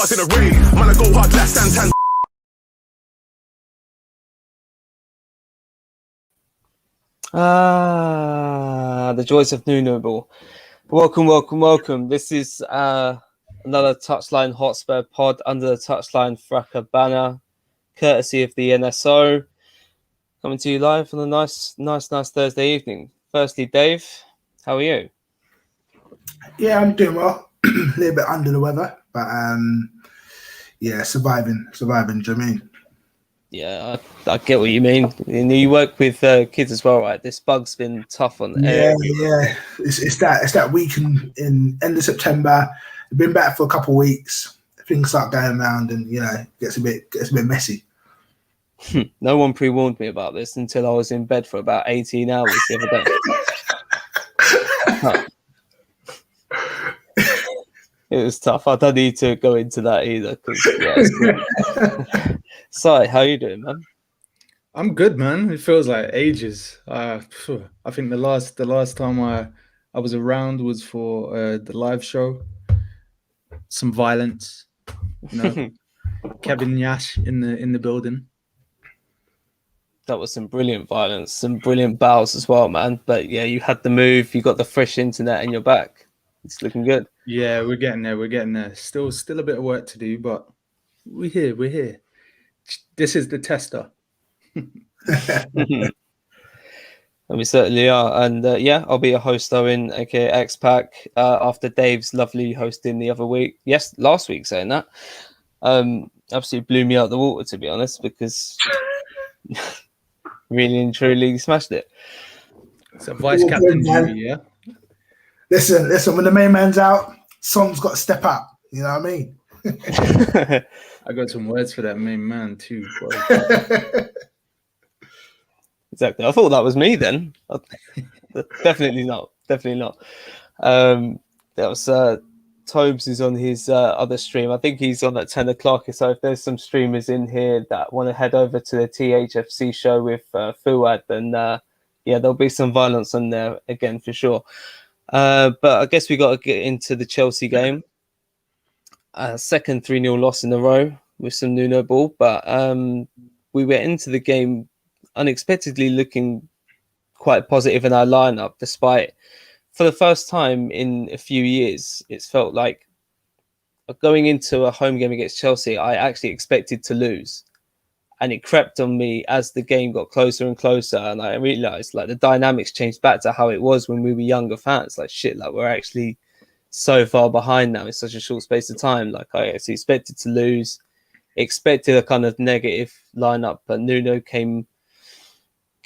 bars in a rain. Man, I go hard, less than 10. The joys of Nuno ball. Welcome. This is another Touchline Hotspur pod under the Touchline Fracas banner, courtesy of the NSO. Coming to you live on a nice Thursday evening. Firstly, Dave, how are you? Yeah, I'm doing well. A little bit under the weather, but yeah, surviving. Do you know what I mean? Yeah, I get what you mean. You work with kids as well, right? This bug's been tough on Yeah. It's that week in end of September. I've been back for a couple of weeks. Things start going around, and it gets a bit messy. No one pre-warned me about this until I was in bed for about 18 hours the other day. It was tough. I don't need to go into that either. So, how you doing, man? I'm good, man. It feels like ages. I think the last time I was around was for the live show. Some violence, Kevin Yash in the building. That was some brilliant violence, some brilliant bows as well, man. But yeah, you had the move, you got the fresh internet, and you're back. It's looking good. Yeah, we're getting there. Still a bit of work to do, but we're here. This is the tester. And we certainly are. And yeah, I'll be a host, Owen, aka X-Pac, after Dave's lovely hosting the other week. Yes, last week saying that. Absolutely blew me out the water, to be honest, because really and truly smashed it. It's a vice captain duty, yeah. Listen, when the main man's out, Son's got to step up. You know what I mean? I got some words for that main man too. Exactly. I thought that was me then. Definitely not. That was Tobes is on his other stream. I think he's on at 10 o'clock. So if there's some streamers in here that want to head over to the THFC show with Fuad, then yeah, there'll be some violence on there again for sure. But I guess we got to get into the Chelsea game. Second 3-0 loss in a row with some Nuno ball. But we went into the game unexpectedly looking quite positive in our lineup, despite for the first time in a few years, it's felt like going into a home game against Chelsea, I actually expected to lose. And it crept on me as the game got closer and closer. And I realized like the dynamics changed back to how it was when we were younger fans. Like shit, like we're actually so far behind now in such a short space of time. Like I actually expected to lose, expected a kind of negative lineup, but Nuno came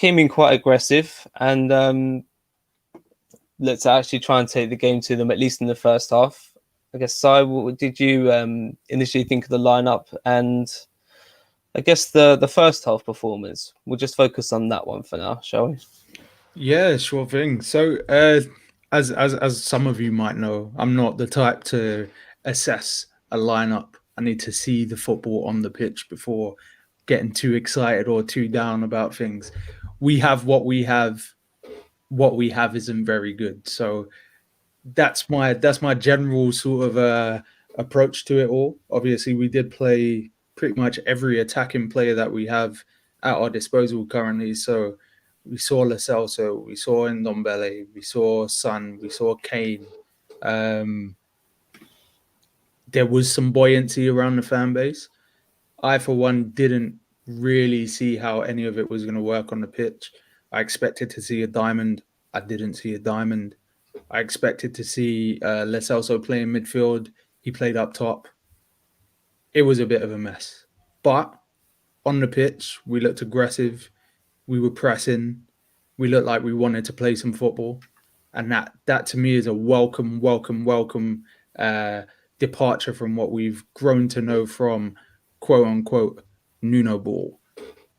in quite aggressive and let's actually try and take the game to them, at least in the first half. I guess, Si, what did you initially think of the lineup? And I guess the first half performance, we'll just focus on that one for now, shall we? Yeah, sure thing. So as some of you might know, I'm not the type to assess a lineup. I need to see the football on the pitch before getting too excited or too down about things. We have what we have. What we have isn't very good. So that's my general sort of approach to it all. Obviously, we did play pretty much every attacking player that we have at our disposal currently. So we saw Lo Celso, we saw Ndombele, we saw Son, we saw Kane. There was some buoyancy around the fan base. I, for one, didn't really see how any of it was going to work on the pitch. I expected to see a diamond. I didn't see a diamond. I expected to see Lo Celso play in midfield. He played up top. It was a bit of a mess. But on the pitch, we looked aggressive. We were pressing. We looked like we wanted to play some football. And that to me is a welcome departure from what we've grown to know from quote unquote Nuno ball.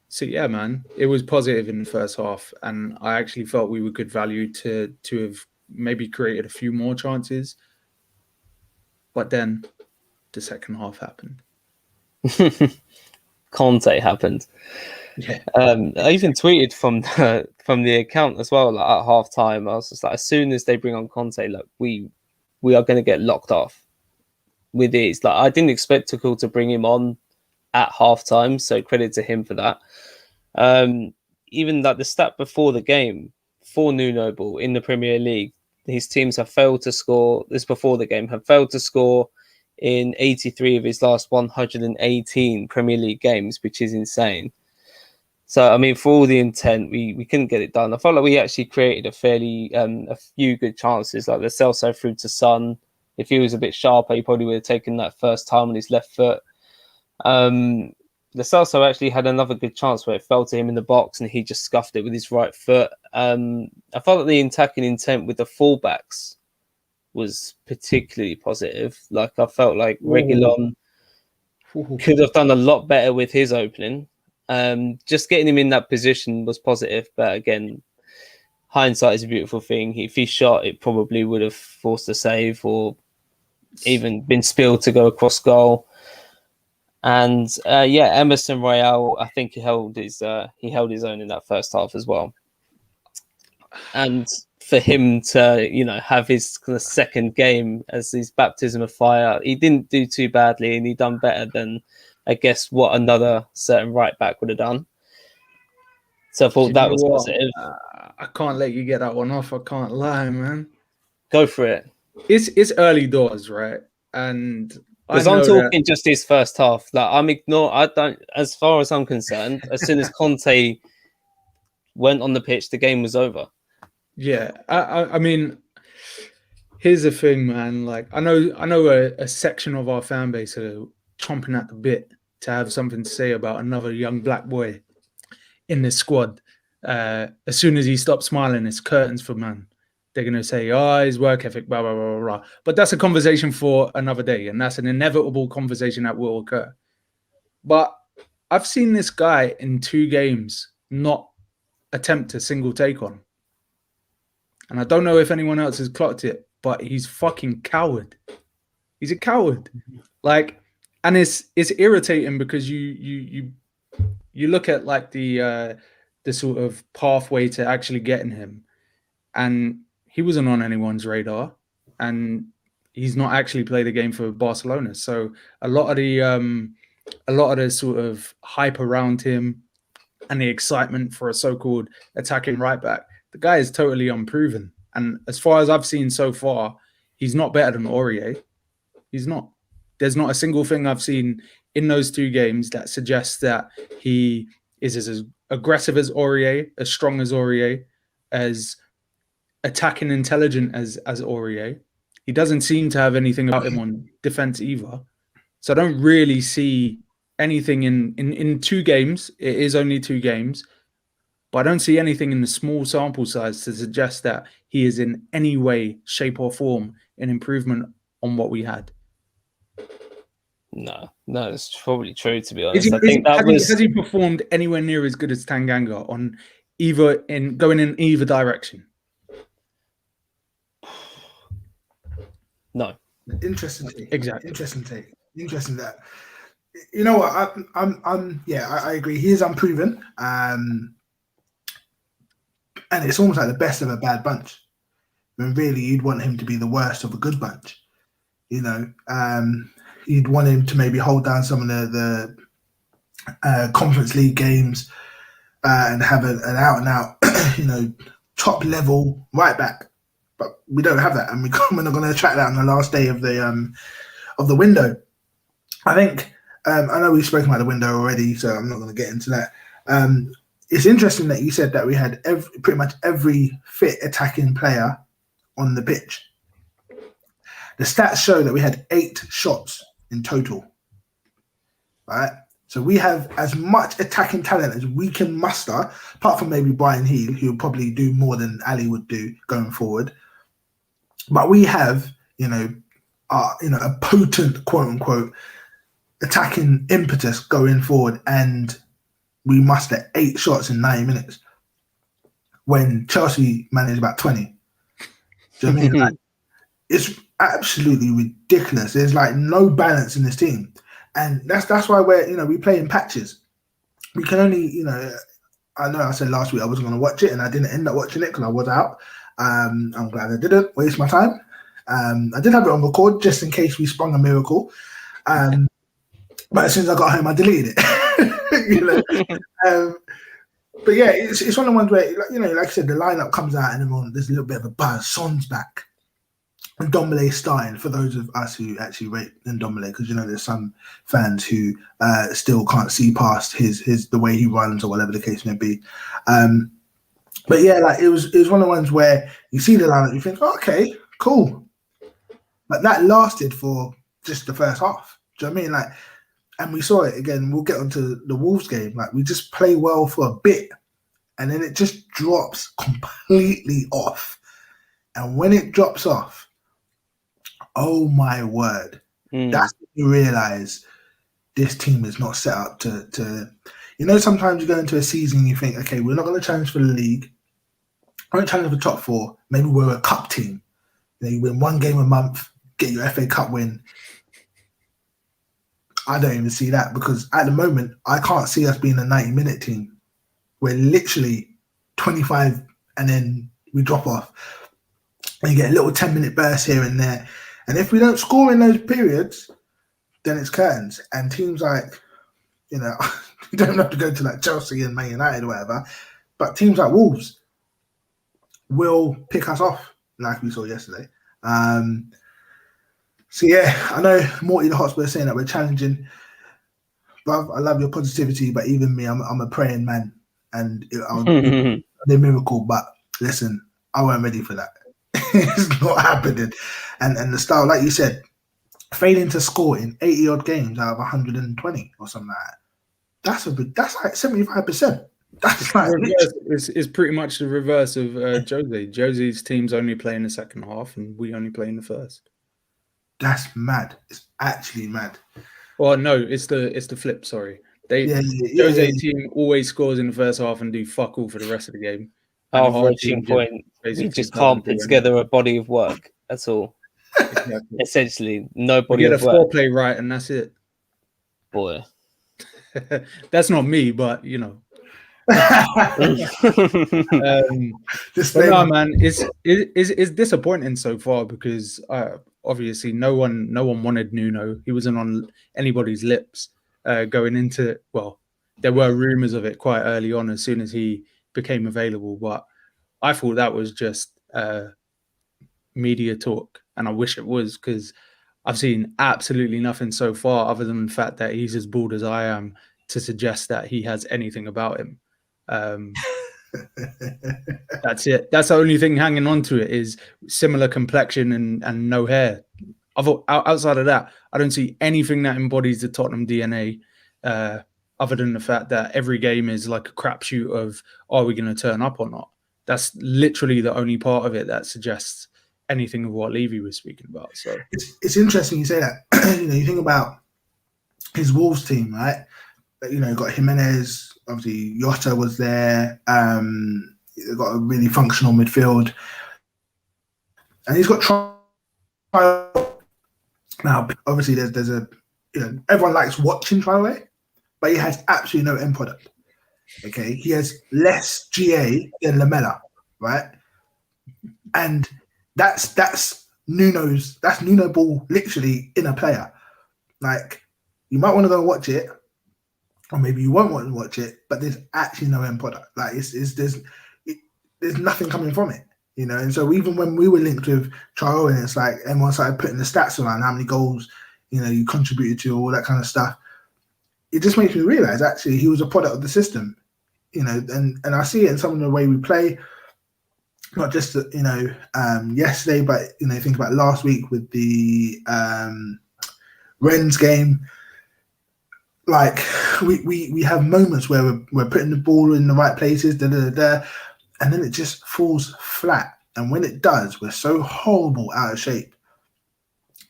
So yeah, man, it was positive in the first half, and I actually felt we were good value to have maybe created a few more chances. But then the second half happened. Conte happened. Yeah. I even tweeted from the account as well. Like at half time, I was just like, as soon as they bring on Conte, look, we are going to get locked off. with ease. Like I didn't expect Tuchel to bring him on at halftime, so credit to him for that. Even like the stat before the game for Nuno Ball in the Premier League, his teams have failed to score. This before the game have failed to score in 83 of his last 118 Premier League games, which is insane. So, I mean, for all the intent, we couldn't get it done. I felt like we actually created a few good chances, like the Celso through to Son. If he was a bit sharper, he probably would have taken that first time on his left foot. The Celso actually had another good chance where it fell to him in the box and he just scuffed it with his right foot. I felt like the attacking intent with the fullbacks was particularly positive. Like I felt like Reguilon could have done a lot better with his opening. Just getting him in that position was positive, but again, hindsight is a beautiful thing. If he shot, it probably would have forced a save or even been spilled to go across goal. And Emerson Royale, I think he held his own in that first half as well. And for him to have his kind of second game as his baptism of fire, he didn't do too badly, and he done better than I guess what another certain right back would have done. So I thought that was positive. I can't let you get that one off. I can't lie, man. Go for it. It's early doors, right? And because I'm talking just his first half. Like I don't. As far as I'm concerned, as soon as Conte went on the pitch, the game was over. Yeah, I mean, here's the thing, man. Like I know a section of our fan base are chomping at the bit to have something to say about another young black boy in this squad. As soon as he stops smiling, it's curtains for man. They're going to say, his work ethic, blah, blah, blah, blah, blah. But that's a conversation for another day, and that's an inevitable conversation that will occur. But I've seen this guy in 2 games not attempt a single take on. And I don't know if anyone else has clocked it, but he's fucking coward. He's a coward. Like, and it's irritating because you look at like the sort of pathway to actually getting him, and he wasn't on anyone's radar, and he's not actually played a game for Barcelona. So a lot of the sort of hype around him and the excitement for a so-called attacking right back, the guy is totally unproven. And as far as I've seen so far, he's not better than Aurier. He's not. There's not a single thing I've seen in those 2 games that suggests that he is as aggressive as Aurier, as strong as Aurier, as attacking intelligent as Aurier. He doesn't seem to have anything about him on defense either. So I don't really see anything in 2 games. It is only 2 games. But I don't see anything in the small sample size to suggest that he is in any way, shape or form an improvement on what we had. No, it's probably true, to be honest. Has he performed anywhere near as good as Tanganga on going in either direction? No. Interesting take. Exactly. Interesting take. Interesting that. You know what? I agree. He is unproven. And it's almost like the best of a bad bunch. When really you'd want him to be the worst of a good bunch. You know, you'd want him to maybe hold down some of the Conference League games and have an out and out, top level right back. But we don't have that, and we're not going to attract that on the last day of the window. I think I know we've spoken about the window already, so I'm not going to get into that. It's interesting that you said that we had pretty much every fit attacking player on the pitch. The stats show that we had 8 shots in total. Right? So we have as much attacking talent as we can muster, apart from maybe Brian Heel, who will probably do more than Ali would do going forward. But we have, a potent, quote unquote, attacking impetus going forward, and we muster 8 shots in 90 minutes when Chelsea managed about 20. Do you know what I mean? Like, it's absolutely ridiculous. There's like no balance in this team, and that's why we play in patches. We can only, I know I said last week I wasn't going to watch it, and I didn't end up watching it because I was out. I'm glad I didn't waste my time I did have it on record just in case we sprung a miracle. But as soon as I got home, I deleted it. you know. But yeah, it's one of the ones where, like I said, the lineup comes out and everyone, there's a little bit of a buzz. Son's back. And Ndombele starting, for those of us who actually rate Ndombele, because there's some fans who still can't see past his the way he runs or whatever the case may be. But yeah, like it was one of the ones where you see the lineup, you think, oh, okay, cool. But that lasted for just the first half. Do you know what I mean? Like, and we saw it again. We'll get onto the Wolves game. Like, we just play well for a bit, and then it just drops completely off. And when it drops off, oh my word, that's when you realize this team is not set up to. Sometimes you go into a season and you think, okay, we're not going to challenge for the league. We're not challenge for top four. Maybe we're a cup team. You win one game a month, get your FA Cup win. I don't even see that, because at the moment, I can't see us being a 90-minute team. We're literally 25 and then we drop off. And you get a little 10-minute burst here and there. And if we don't score in those periods, then it's curtains. And teams like, you don't have to go to like Chelsea and Man United or whatever, but teams like Wolves will pick us off like we saw yesterday. So yeah, I know Morty the Hotspur is saying that we're challenging. Bruv, I love your positivity, but even me, I'm a praying man, and I'll do the miracle. But listen, I wasn't ready for that. It's not happening. And the style, like you said, failing to score in 80 odd games out of 120 or something like that. That's like 75%. That's like it's pretty much the reverse of Jose. Jose's teams only play in the second half, and we only play in the first. That's mad. It's actually mad. Well, no, it's the flip. Sorry, Jose's team always scores in the first half and do fuck all for the rest of the game. Our reaching point, we just can't put together a body of work. That's all. Exactly. Essentially, no body get of a work. foreplay right, and that's it. Boy, that's not me, but But no, man, it's disappointing so far, because obviously no one wanted Nuno. He wasn't on anybody's lips going into. Well, there were rumors of it quite early on as soon as he became available, but I thought that was just media talk, and I wish it was, because I've seen absolutely nothing so far other than the fact that he's as bald as I am to suggest that he has anything about him. That's it. That's the only thing hanging on to it, is similar complexion and no hair. Outside of that, I don't see anything that embodies the Tottenham DNA, other than the fact that every game is like a crapshoot of, are we going to turn up or not? That's literally the only part of it that suggests anything of what Levy was speaking about. So it's interesting you say that. You think about his Wolves team, right? Got Jimenez, obviously Jota was there. They've got a really functional midfield, and he's got now. Obviously, there's a everyone likes watching Traore, but he has absolutely no end product. Okay, he has less GA than Lamela, right? And that's Nuno ball literally in a player. Like, you might want to go and watch it, or maybe you won't want to watch it, but there's actually no end product. Like, there's nothing coming from it, And so even when we were linked with Traore, and it's like everyone started putting the stats around how many goals, you contributed to, all that kind of stuff. It just makes me realize actually he was a product of the system, and I see it in some of the way we play, not just yesterday, but think about last week with the Rennes game. Like, we have moments where we're putting the ball in the right places, and then it just falls flat. And when it does, we're so horrible out of shape.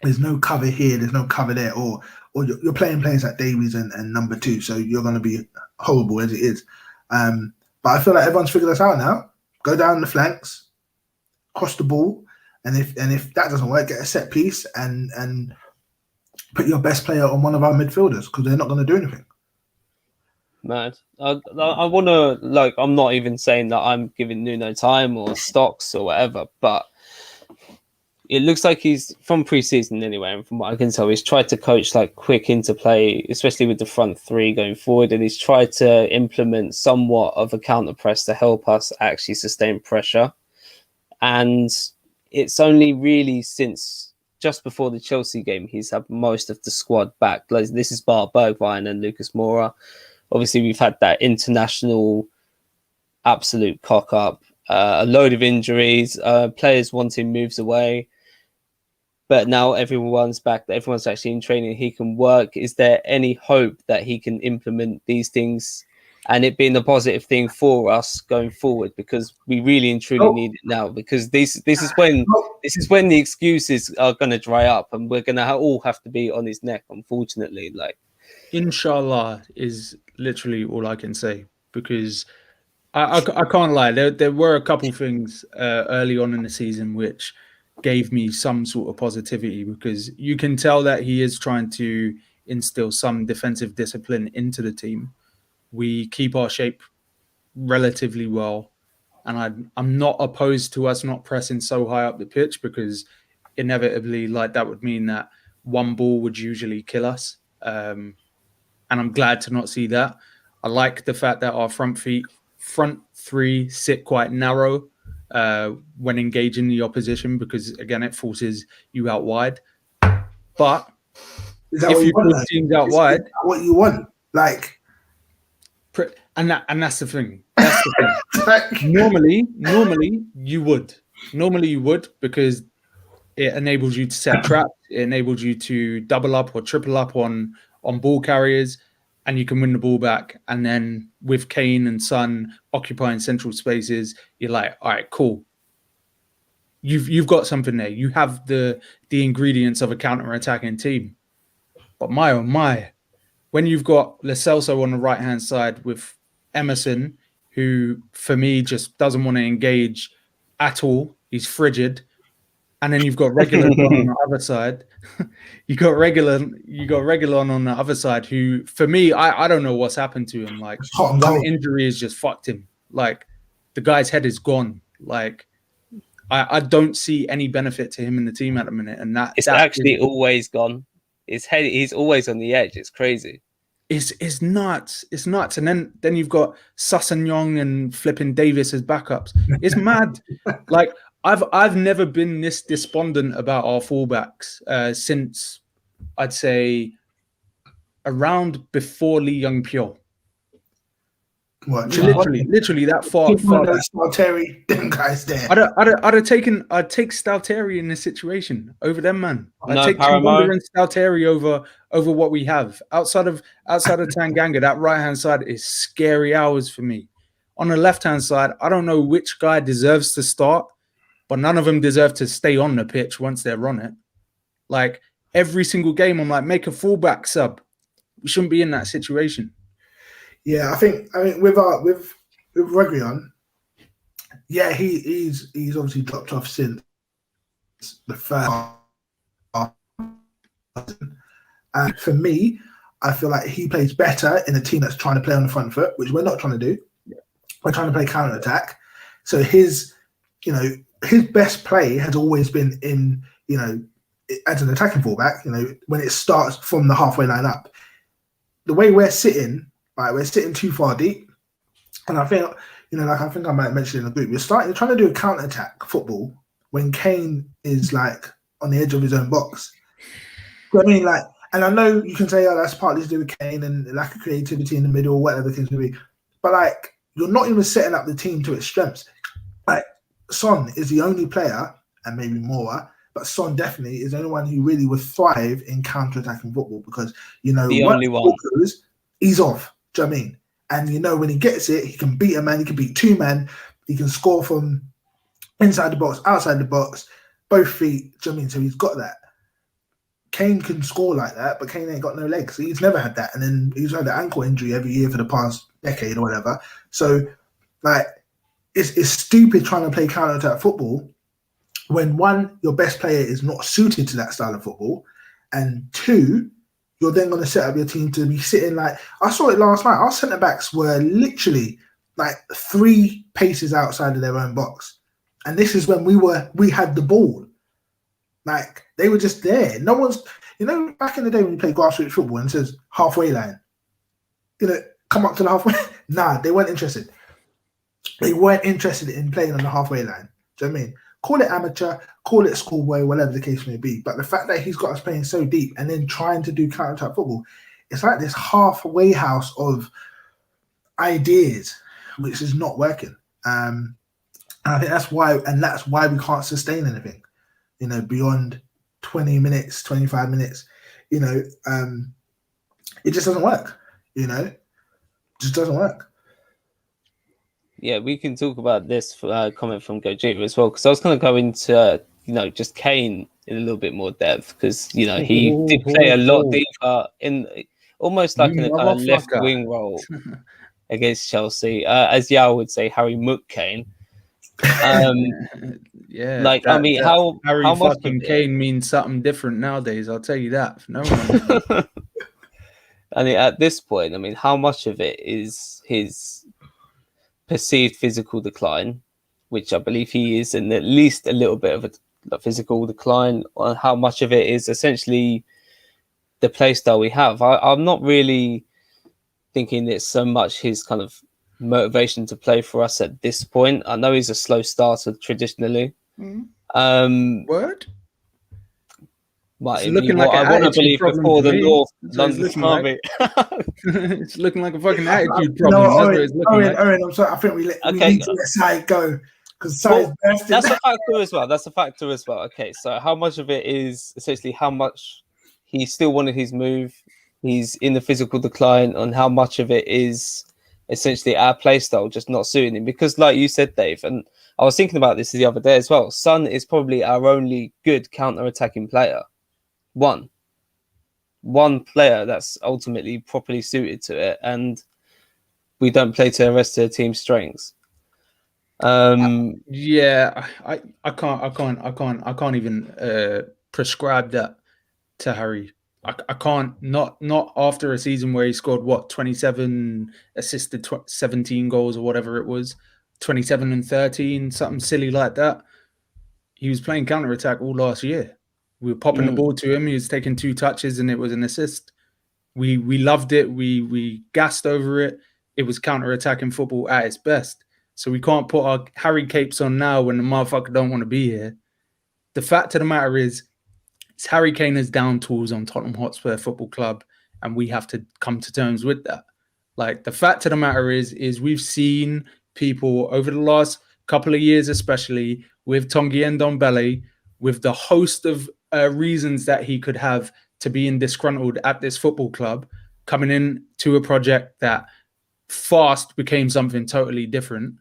There's no cover here, there's no cover there, or you're playing players like Davies and number 2, so you're going to be horrible as it is. But I feel like everyone's figured us out now. Go down the flanks, cross the ball, and if that doesn't work, get a set piece and put your best player on one of our midfielders, because they're not going to do anything. Mad. I want to, I'm not even saying that I'm giving Nuno time or stocks or whatever, but it looks like he's from pre-season anyway, and from what I can tell, he's tried to coach like quick interplay, especially with the front three going forward, and he's tried to implement somewhat of a counter press to help us actually sustain pressure. And it's only really since just before the Chelsea game he's had most of the squad back. Like, this is bar Bergwijn and Lucas Moura. Obviously, we've had that international absolute cock up, a load of injuries, players wanting moves away. But now everyone's back, everyone's actually in training, he can work. Is there any hope that he can implement these things and it being a positive thing for us going forward? Because we really and truly need it now. Because this is when the excuses are going to dry up, and we're going to all have to be on his neck, unfortunately. Like, inshallah is literally all I can say, because I can't lie. There were a couple things early on in the season which gave me some sort of positivity, because you can tell that he is trying to instill some defensive discipline into the team. We keep our shape relatively well, and I'm not opposed to us not pressing so high up the pitch, because inevitably, like, that would mean that one ball would usually kill us. And I'm glad to not see that. I like the fact that our front three sit quite narrow when engaging the opposition, because again, it forces you out wide. But if you put teams out wide, what you want, like, and that's the thing. That's the thing. Normally you would, because it enables you to set traps. It enables you to double up or triple up on ball carriers, and you can win the ball back. And then with Kane and Son occupying central spaces, you're like, all right, cool. You've got something there. You have the ingredients of a counter-attacking team. But my oh my, when you've got Lo Celso on the right-hand side with Emerson, who for me just doesn't want to engage at all. He's frigid. And then you've got Regular on the other side. You got Regular on the other side, who for me, I don't know what's happened to him. Like, one injury has just fucked him. Like, the guy's head is gone. Like, I don't see any benefit to him in the team at the minute. And it's actually always gone. His head, he's always on the edge. It's crazy. It's nuts. It's nuts. And then you've got Sasanyong and flipping Davis as backups. It's mad. Like, I've never been this despondent about our fullbacks since, I'd say, around before Lee Young-pyo. What? Literally that far back. Stalteri, them guys there. I'd take Stalteri in this situation over them, man. I'd take Chambonda and Stalteri over what we have outside of Tanganga. That right hand side is scary hours for me. On the left hand side, I don't know which guy deserves to start, but none of them deserve to stay on the pitch once they're on it. Like, every single game, I'm like, make a fullback sub. We shouldn't be in that situation. Yeah, I mean with Reguilon, yeah, he's obviously dropped off since the first half. And for me, I feel like he plays better in a team that's trying to play on the front foot, which we're not trying to do. We're trying to play counter attack. So his best play has always been in, as an attacking fullback, when it starts from the halfway line up. The way we're sitting, right, we're sitting too far deep. And I think, I think I might mention in the group, you're trying to do a counter-attack football when Kane is like on the edge of his own box. You know what I mean? Like, and I know you can say, oh, that's partly to do with Kane and lack of creativity in the middle, whatever the case may be. But like, you're not even setting up the team to its strengths. Like, Son is the only player, and maybe more, but Son definitely is the only one who really would thrive in counter-attacking football, because, the only one. He's off. Do you know what I mean? And when he gets it, he can beat a man, he can beat two men, he can score from inside the box, outside the box, both feet. Do you know what I mean? So he's got that. Kane can score like that, but Kane ain't got no legs. He's never had that. And then he's had an ankle injury every year for the past decade or whatever. So, like, it's stupid trying to play counter-attack football when, one, your best player is not suited to that style of football, and two, you're then going to set up your team to be sitting like... I saw it last night. Our centre-backs were literally like 3 paces outside of their own box. And this is when we had the ball. Like, they were just there. No one's, back in the day when you play grassroots football and it says halfway line, come up to the halfway. Nah, they weren't interested. They weren't interested in playing on the halfway line. Do you know what I mean? Call it amateur, call it schoolboy, whatever the case may be. But the fact that he's got us playing so deep and then trying to do counter-attack football, it's like this halfway house of ideas, which is not working. And I think that's why we can't sustain anything, beyond 20 minutes, 25 minutes. It just doesn't work. Just doesn't work. Yeah, we can talk about this comment from Gojira as well, because I was going to go into just Kane in a little bit more depth, because he did play a lot deeper in almost like in a kind of left wing role against Chelsea, as Yao would say, Harry Mook Kane. Yeah, how much fucking Kane means something different nowadays. I'll tell you that. No one. And at this point, how much of it is his perceived physical decline, which I believe he is in at least a little bit of a physical decline, or how much of it is essentially the play style we have? I'm not really thinking it's so much his kind of motivation to play for us at this point. I know he's a slow starter traditionally. Word? But looking like I want to believe before the North London Derby. It's looking like a fucking attitude problem. Owen, I'm sorry. I think we need to let Sai go, because Sai's bursting. That's a factor as well. Okay, so how much of it is essentially how much he still wanted his move, he's in the physical decline, and how much of it is essentially our play style just not suiting him? Because like you said, Dave, and I was thinking about this the other day as well, Son is probably our only good counter-attacking player. One player that's ultimately properly suited to it, and we don't play to the rest of the team's strengths. Yeah, I can't even prescribe that to Harry. I can't, not after a season where he scored 27 assisted 17 goals or whatever it was, 27 and 13, something silly like that. He was playing counter-attack all last year. We were popping the ball to him. He was taking 2 touches and it was an assist. We loved it. We gassed over it. It was counter-attacking football at its best. So we can't put our Harry capes on now when the motherfucker don't want to be here. The fact of the matter is, it's Harry Kane as down tools on Tottenham Hotspur Football Club, and we have to come to terms with that. Like, the fact of the matter is we've seen people over the last couple of years, especially with Tanguy and Ndombele, with the host of reasons that he could have to being disgruntled at this football club, coming in to a project that fast became something totally different.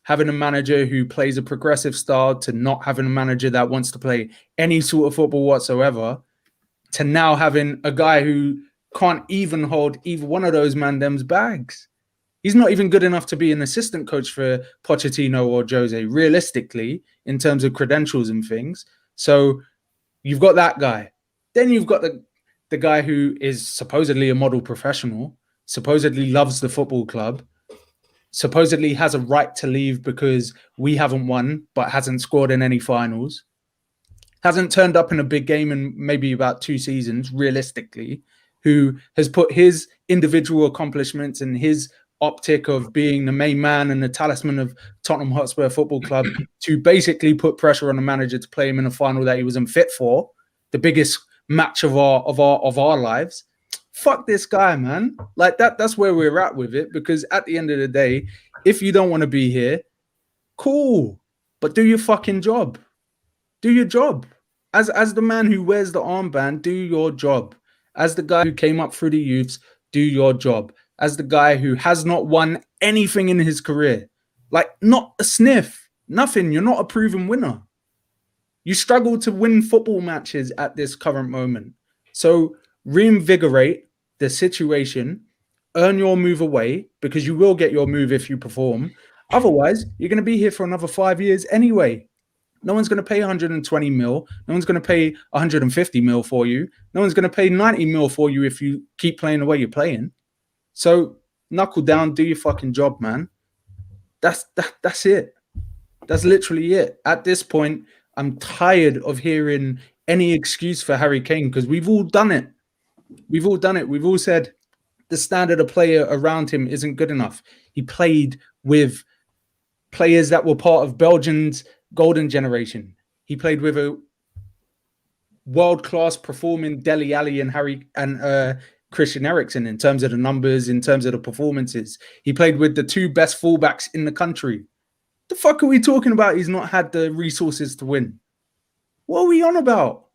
Having a manager who plays a progressive style to not having a manager that wants to play any sort of football whatsoever, to now having a guy who can't even hold either one of those mandem's bags. He's not even good enough to be an assistant coach for Pochettino or Jose, realistically, in terms of credentials and things. So you've got that guy. Then you've got the guy who is supposedly a model professional, supposedly loves the football club, supposedly has a right to leave because we haven't won, but hasn't scored in any finals, hasn't turned up in a big game in maybe about 2 seasons, realistically, who has put his individual accomplishments and his optic of being the main man and the talisman of Tottenham Hotspur Football Club to basically put pressure on the manager to play him in a final that he wasn't fit for, the biggest match of our lives. Fuck this guy, man. Like that's where we're at with it, because at the end of the day, if you don't want to be here, cool, but do your fucking job. Do your job. As the man who wears the armband, do your job. As the guy who came up through the youths, do your job. As the guy who has not won anything in his career, like not a sniff, nothing. You're not a proven winner. You struggle to win football matches at this current moment. So reinvigorate the situation, earn your move away, because you will get your move if you perform. Otherwise, you're going to be here for another 5 years anyway. No one's going to pay 120 mil. No one's going to pay 150 mil for you. No one's going to pay 90 mil for you if you keep playing the way you're playing. So knuckle down, do your fucking job, man. That's it. That's literally it. At this point, I'm tired of hearing any excuse for Harry Kane because we've all done it. We've all said the standard of player around him isn't good enough. He played with players that were part of Belgium's golden generation. He played with a world-class performing Dele Alli and Christian Eriksen in terms of the numbers, in terms of the performances. He played with the two best fullbacks in the country. The fuck are we talking about? He's not had the resources to win. What are we on about?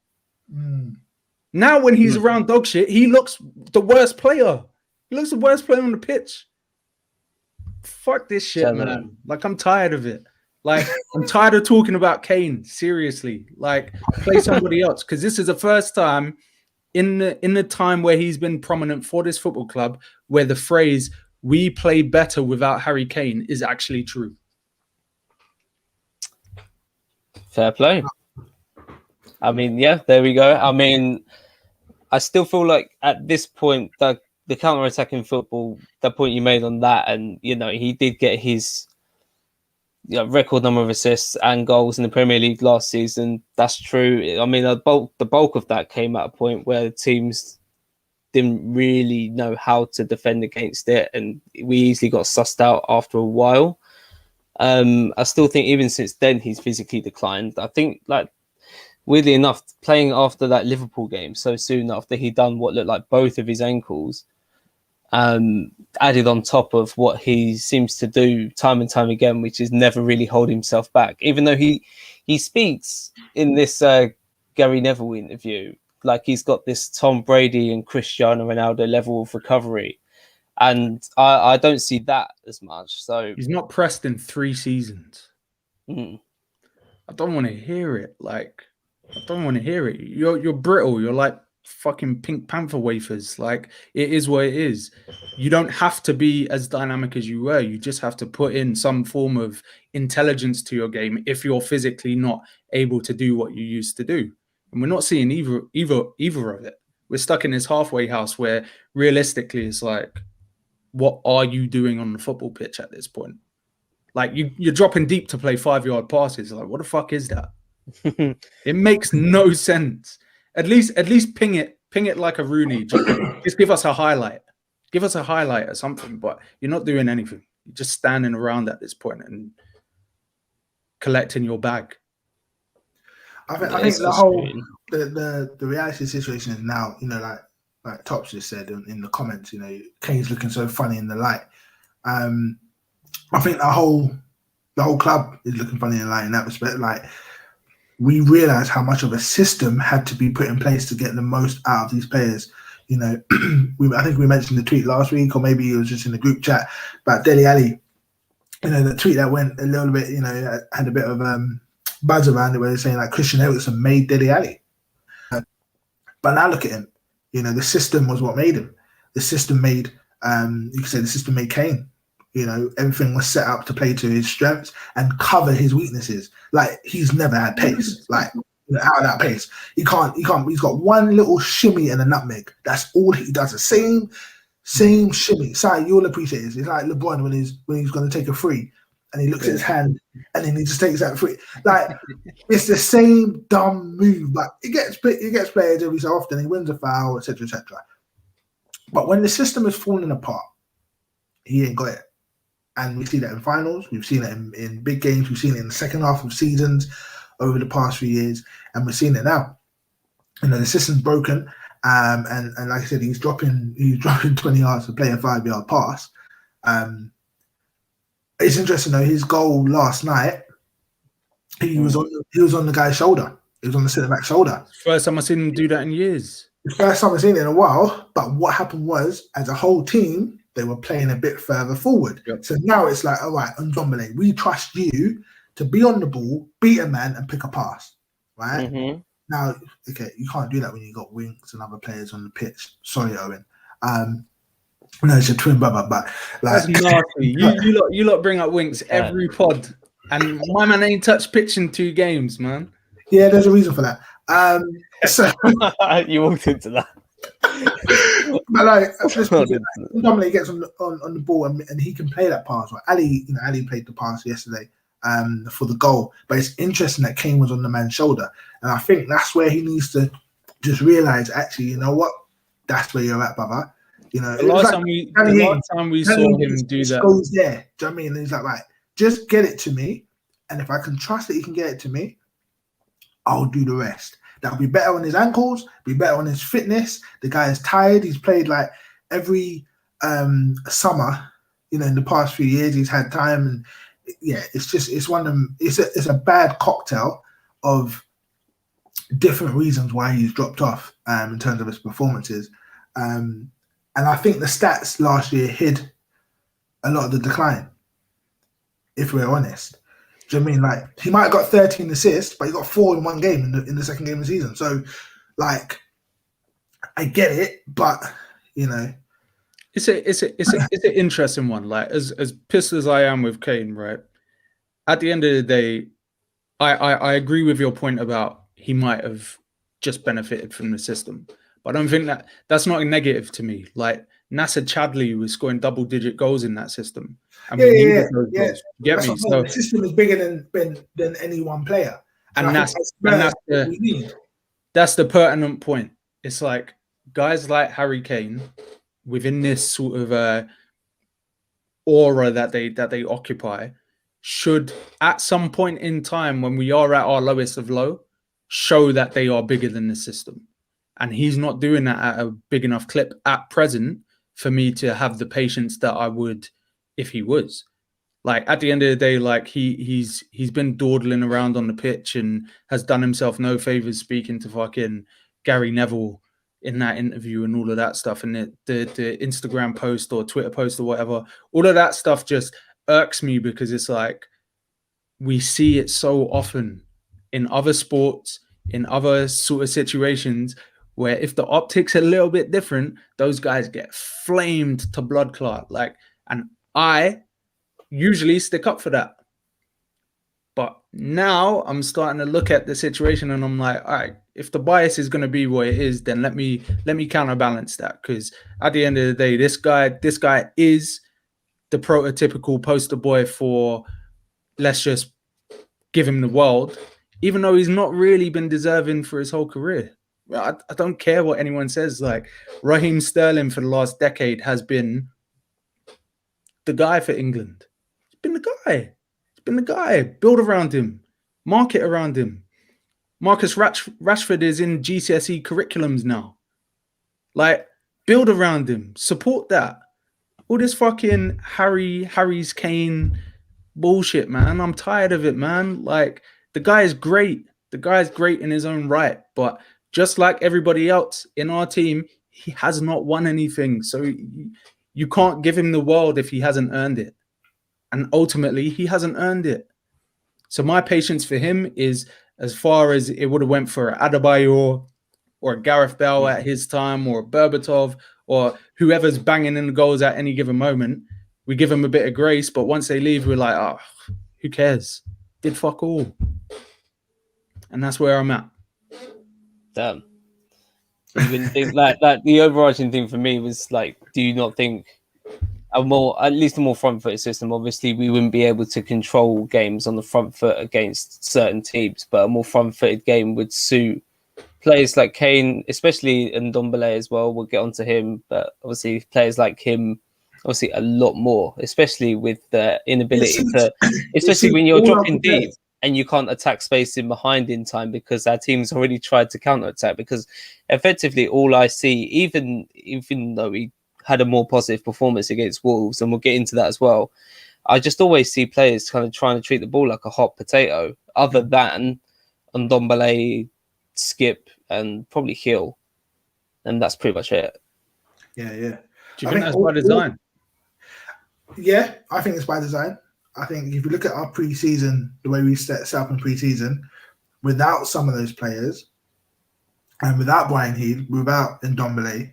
Now when he's around dog shit, he looks the worst player. He looks the worst player on the pitch. Fuck this shit, man. Like, I'm tired of it. Like, I'm tired of talking about Kane. Seriously. Like, play somebody else. Because this is the first time in the time where he's been prominent for this football club where the phrase, we play better without Harry Kane, is actually true. Fair play. I mean, yeah, there we go. I mean, I still feel like at this point, the counter-attacking football, the point you made on that, and, you know, he did get his record number of assists and goals in the Premier League last season. That's true. I mean, the bulk of that came at a point where teams didn't really know how to defend against it, and we easily got sussed out after a while. I still think even since then, he's physically declined. I think, like, weirdly enough, playing after that Liverpool game so soon after he'd done what looked like both of his ankles, added on top of what he seems to do time and time again, which is never really hold himself back. Even though he speaks in this Gary Neville interview like he's got this Tom Brady and Cristiano Ronaldo level of recovery, and I don't see that as much. So he's not pressed in 3 seasons. I don't want to hear it. Like, I don't want to hear it. You're brittle. You're like fucking Pink Panther wafers. Like, it is what it is. You don't have to be as dynamic as you were. You just have to put in some form of intelligence to your game if you're physically not able to do what you used to do. And we're not seeing either of it. We're stuck in this halfway house where realistically it's like, what are you doing on the football pitch at this point? Like, you're dropping deep to play 5-yard passes. Like, what the fuck is that? It makes no sense. At least ping it like a Rooney. Just give us a highlight. Give us a highlight or something. But you're not doing anything. You're just standing around at this point and collecting your bag. I think the whole the reality situation is now, you know, like Tops just said in the comments, you know, Kane's looking so funny in the light. I think the whole club is looking funny in the light in that respect. Like, we realized how much of a system had to be put in place to get the most out of these players. You know, I think we mentioned the tweet last week, or maybe it was just in the group chat about Dele Alli. You know, the tweet that went a little bit, you know, had a bit of buzz around it where they're saying like Christian Eriksen made Dele Alli. But now look at him. You know, the system was what made him. The system made, you could say the system made Kane. You know, everything was set up to play to his strengths and cover his weaknesses. Like, he's never had pace. Like, you know, out of that pace, he can't. He's got one little shimmy and a nutmeg. That's all he does. The same shimmy. Sorry, you'll appreciate it. It's like LeBron when he's going to take a free, and he looks at his hand, and then he just takes that free. Like, it's the same dumb move. But he gets players every so often. He wins a foul, etc., etc. But when the system is falling apart, he ain't got it. And we see that in finals. We've seen it in big games. We've seen it in the second half of seasons over the past few years. And we're seeing it now. You know, the system's broken. And like I said, he's dropping 20 yards to play a 5-yard pass. It's interesting, though, his goal last night, he was on the guy's shoulder. He was on the centre-back's shoulder. First time I've seen him do that in years. The first time I've seen it in a while. But what happened was, as a whole team, they were playing a bit further forward. Yep. So now it's like, all right, Ndombele, we trust you to be on the ball, beat a man, and pick a pass, right? Mm-hmm. Now, okay, you can't do that when you got Winks and other players on the pitch. Sorry, Owen. No, it's your twin brother, but like, that's nasty. You lot bring up Winks every pod, and my man ain't touched pitch in 2 games, man. Yeah, there's a reason for that. So you walked into that. But like, Dominic gets on the ball and he can play that pass. Right? Ali played the pass yesterday. for the goal. But it's interesting that Kane was on the man's shoulder. And I think that's where he needs to just realise, actually, you know what? That's where you're at, brother. You know, The last time we saw him do that. Goes there. Do you know what I mean? And he's like, right, just get it to me. And if I can trust that he can get it to me, I'll do the rest. That'll be better on his ankles, be better on his fitness. The guy is tired. He's played like every summer, you know, in the past few years. He's had time, and yeah, it's one of them. It's a bad cocktail of different reasons why he's dropped off in terms of his performances. And I think the stats last year hid a lot of the decline, if we're honest. Do you know what I mean? Like, he might have got 13 assists, but he got 4 in one game in the second game of the season. So, like, I get it, but you know, it's an interesting one. Like, as pissed as I am with Kane, right? At the end of the day, I agree with your point about he might have just benefited from the system, but I don't think that's not a negative to me. Like, Nasser Chadli was scoring double-digit goals in that system. And we needed those goals. Get me? So the system is bigger than any one player, and that's the pertinent point. It's like guys like Harry Kane, within this sort of aura that they occupy, should at some point in time, when we are at our lowest of low, show that they are bigger than the system. And he's not doing that at a big enough clip at present for me to have the patience that I would if he was. Like, at the end of the day, like, he's been dawdling around on the pitch and has done himself no favors speaking to fucking Gary Neville in that interview and all of that stuff, and the Instagram post or Twitter post or whatever. All of that stuff just irks me, because it's like, we see it so often in other sports, in other sort of situations, where if the optics are a little bit different, those guys get flamed to blood clot. Like, and I usually stick up for that. But now I'm starting to look at the situation and I'm like, all right, if the bias is going to be what it is, then let me counterbalance that. Because at the end of the day, this guy is the prototypical poster boy for, let's just give him the world, even though he's not really been deserving for his whole career. I don't care what anyone says. Like, Raheem Sterling for the last decade has been the guy for England. He's been the guy. He's been the guy. Build around him. Market around him. Marcus Rashford is in GCSE curriculums now. Like, build around him. Support that. All this fucking Harry's Kane bullshit, man. I'm tired of it, man. Like, the guy is great. The guy is great in his own right. But just like everybody else in our team, he has not won anything. So you can't give him the world if he hasn't earned it. And ultimately, he hasn't earned it. So my patience for him is as far as it would have went for Adebayor or Gareth Bale at his time, or Berbatov, or whoever's banging in the goals at any given moment. We give them a bit of grace, but once they leave, we're like, oh, who cares? Did fuck all. And that's where I'm at. Damn. You wouldn't think that the overarching thing for me was like, do you not think at least a more front-footed system? Obviously, we wouldn't be able to control games on the front foot against certain teams, but a more front-footed game would suit players like Kane, especially, and Ndombele as well. We'll get onto him, but obviously players like him, obviously a lot more, especially with the inability to, especially when you're dropping deep and you can't attack space in behind in time because our team's already tried to counter-attack. Because effectively all I see, even though we had a more positive performance against Wolves, and we'll get into that as well, I just always see players kind of trying to treat the ball like a hot potato, other than Ndombele, Skip, and probably Hill. And that's pretty much it. Yeah. Do you think that's by design? Yeah, I think it's by design. I think if you look at our pre-season, the way we set up in pre-season, without some of those players, and without Brian Heath, without Ndombele,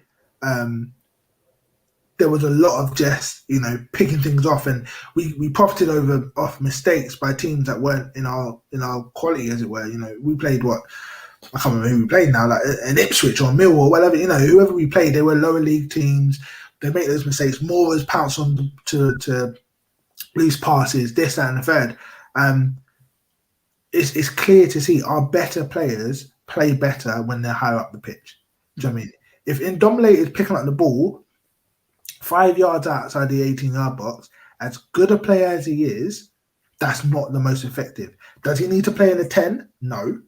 there was a lot of just, picking things off, and we profited off mistakes by teams that weren't in our quality, as it were. We played I can't remember who we played now, like an Ipswich or Mill or whatever. Whoever we played, they were lower league teams. They make those mistakes. Moores pounce on to loose passes, this, that, and the third. It's clear to see our better players play better when they're higher up the pitch. Do you know what I mean? If Ndombele is picking up the ball 5 yards outside the 18-yard box, as good a player as he is, that's not the most effective. Does he need to play in a 10? No.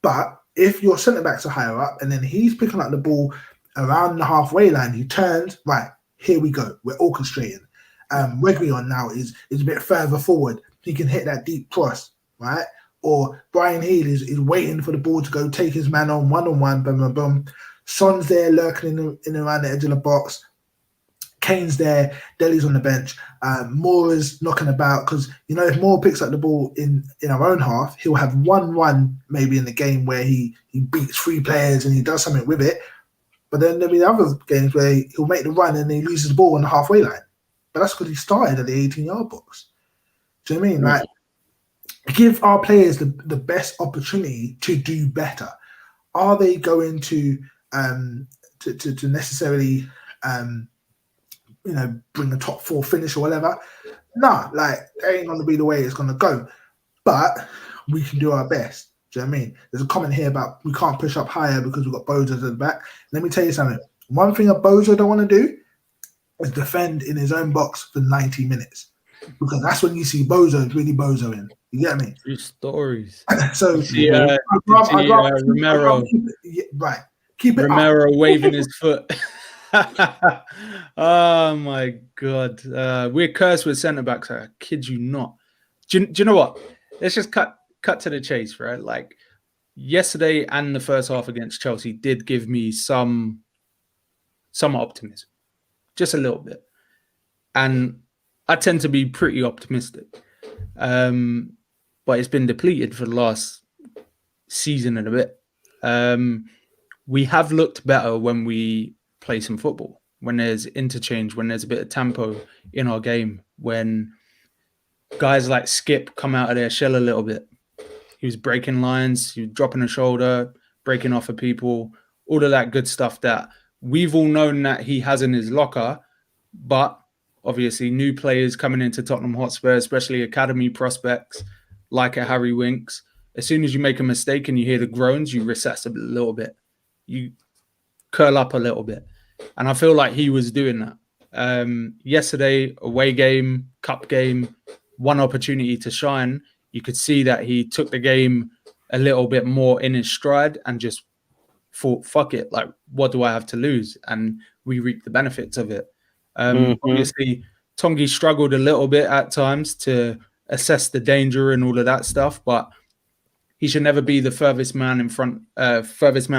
But if your centre backs are higher up and then he's picking up the ball around the halfway line, he turns, right, here we go. We're orchestrating. Reguilon now is a bit further forward. He can hit that deep cross, right? Or Brian Heal is waiting for the ball to go take his man on one-on-one, boom, boom, boom. Son's there lurking in around the edge of the box. Kane's there, Dele's on the bench, Moura's knocking about because, you know, if Moura picks up the ball in our own half, he'll have one run maybe in the game where he beats 3 players and he does something with it. But then there'll be other games where he'll make the run and he loses the ball on the halfway line. But that's because he started at the 18-yard box. Do you know what I mean? Like, give our players the best opportunity to do better. Are they going to necessarily bring a top 4 finish or whatever? Nah, like, that ain't going to be the way it's going to go. But we can do our best. Do you know what I mean? There's a comment here about we can't push up higher because we've got Bozo at the back. Let me tell you something. One thing a Bozo don't want to do is defend in his own box for 90 minutes. Because that's when you see Bozo really bozoing. You get me? True stories. So, Romero. Right. Keep it Romero up. waving his foot. Oh my God. We're cursed with centre backs. I kid you not. Do you know what? Let's just cut to the chase, right? Like, yesterday and the first half against Chelsea did give me some optimism. Just a little bit. And I tend to be pretty optimistic. But it's been depleted for the last season and a bit. We have looked better when we play some football, when there's interchange, when there's a bit of tempo in our game, when guys like Skip come out of their shell a little bit. He was breaking lines, he was dropping a shoulder, breaking off of people, all of that good stuff that we've all known that he has in his locker. But obviously new players coming into Tottenham Hotspur, especially academy prospects like a Harry Winks, as soon as you make a mistake and you hear the groans, you recess a little bit. You curl up a little bit. And I feel like he was doing that. Yesterday, away game, cup game, one opportunity to shine. You could see that he took the game a little bit more in his stride and just thought, fuck it, like, what do I have to lose? And we reaped the benefits of it. Obviously, Tanguy struggled a little bit at times to assess the danger and all of that stuff, but he should never be the furthest man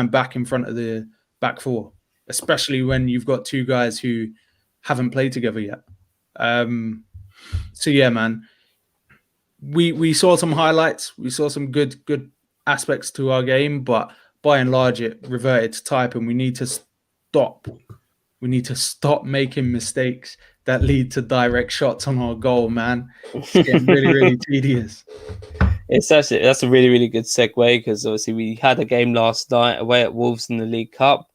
back in front of the back 4, especially when you've got 2 guys who haven't played together yet. So yeah, man, we saw some highlights, we saw some good aspects to our game, but by and large, it reverted to type, and we need to stop. We need to stop making mistakes that lead to direct shots on our goal, man. It's getting really, really tedious. That's a really, really good segue, because obviously we had a game last night away at Wolves in the League Cup.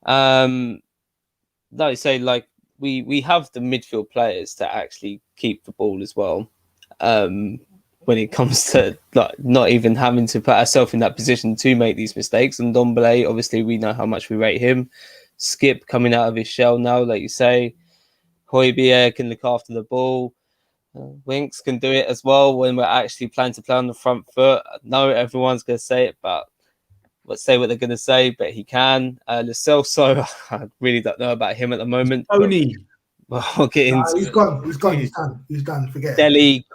Like I say, like we have the midfield players to actually keep the ball as well. When it comes to like not even having to put ourselves in that position to make these mistakes. And Ndombele, obviously, we know how much we rate him. Skip coming out of his shell now, like you say. Højbjerg can look after the ball. Winks can do it as well when we're actually planning to play on the front foot. I know everyone's going to say it, but let's say what they're going to say, but he can. Lo Celso, I really don't know about him at the moment. Tony. We'll get into he's gone. He's done. Forget Dele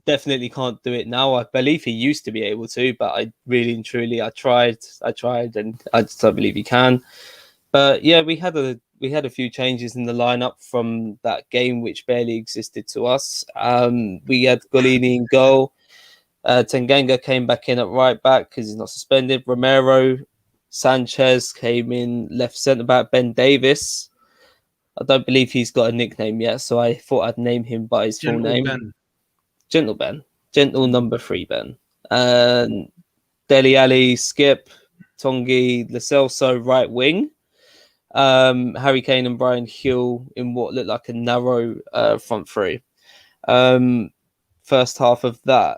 definitely can't do it now. I believe he used to be able to, but I really and truly, I tried, and I just don't believe he can. But yeah, we had a few changes in the lineup from that game, which barely existed to us. We had Golini in goal. Tanganga came back in at right back because he's not suspended. Romero, Sanchez came in left centre back. Ben Davis, I don't believe he's got a nickname yet, so I thought I'd name him by his full name. Gentle Ben. Gentle number 3 Ben. Dele Alli, Skip, Tanguy, Lo Celso, right wing. Harry Kane and Brian Hill in what looked like a narrow front 3. first half of that.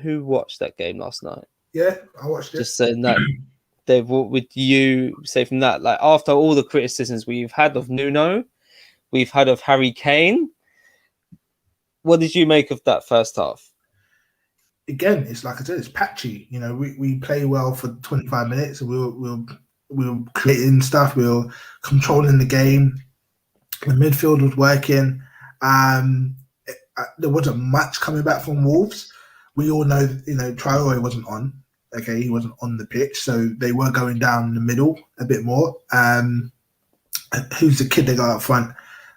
Who watched that game last night? Yeah, I watched it. Just saying that, Dave, what would you say from that? Like, after all the criticisms we've had of Nuno, we've had of Harry Kane, what did you make of that first half? Again, it's like I said, it's patchy. You know, we play well for 25 minutes, and we were creating stuff, we were controlling the game. The midfield was working. There wasn't much coming back from Wolves. We all know, you know, Traore wasn't on. Okay, he wasn't on the pitch, so they were going down the middle a bit more. Who's the kid they got up front?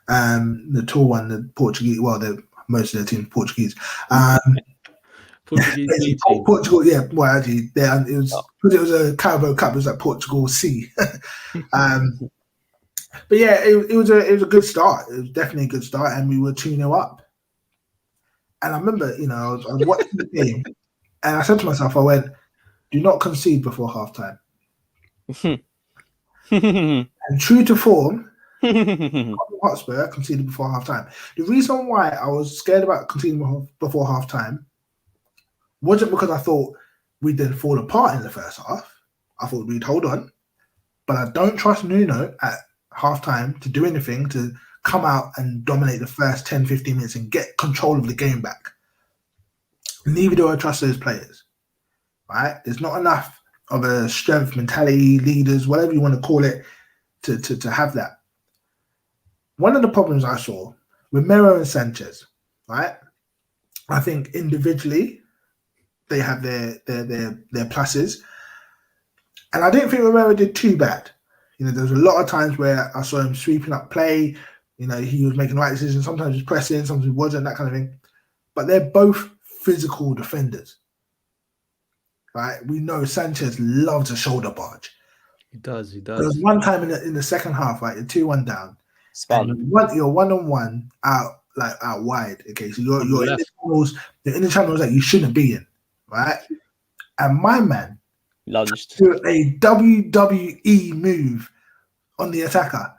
The tall one, the Portuguese. Well, most of their team's Portuguese. Portugal, yeah. Well, actually, it was a Carabao Cup. It was like Portugal C. But yeah, it was a good start. It was definitely a good start, and we were 2-0 up. And I remember, you know, I was watching the game, and I said to myself, I went, "Do not concede before halftime." And true to form, Hotspur conceded before halftime. The reason why I was scared about conceding before halftime wasn't because I thought we'd then fall apart in the first half. I thought we'd hold on, but I don't trust Nuno at halftime to do anything to come out and dominate the first 10, 15 minutes and get control of the game back. Neither do I trust those players, right? There's not enough of a strength, mentality, leaders, whatever you want to call it, to have that. One of the problems I saw, Romero and Sanchez, right? I think individually they have their pluses. And I didn't think Romero did too bad. You know, there was a lot of times where I saw him sweeping up play. You know, he was making the right decisions. Sometimes he was pressing, sometimes he wasn't, that kind of thing. But they're both physical defenders, right? We know Sanchez loves a shoulder barge. He does. There was one time in the second half, right? You're 2-1 down. Spun. You're 1-on-1 out wide. Okay, so you're in the channels that you shouldn't be in, right? And my man Lunged. do a WWE move on the attacker,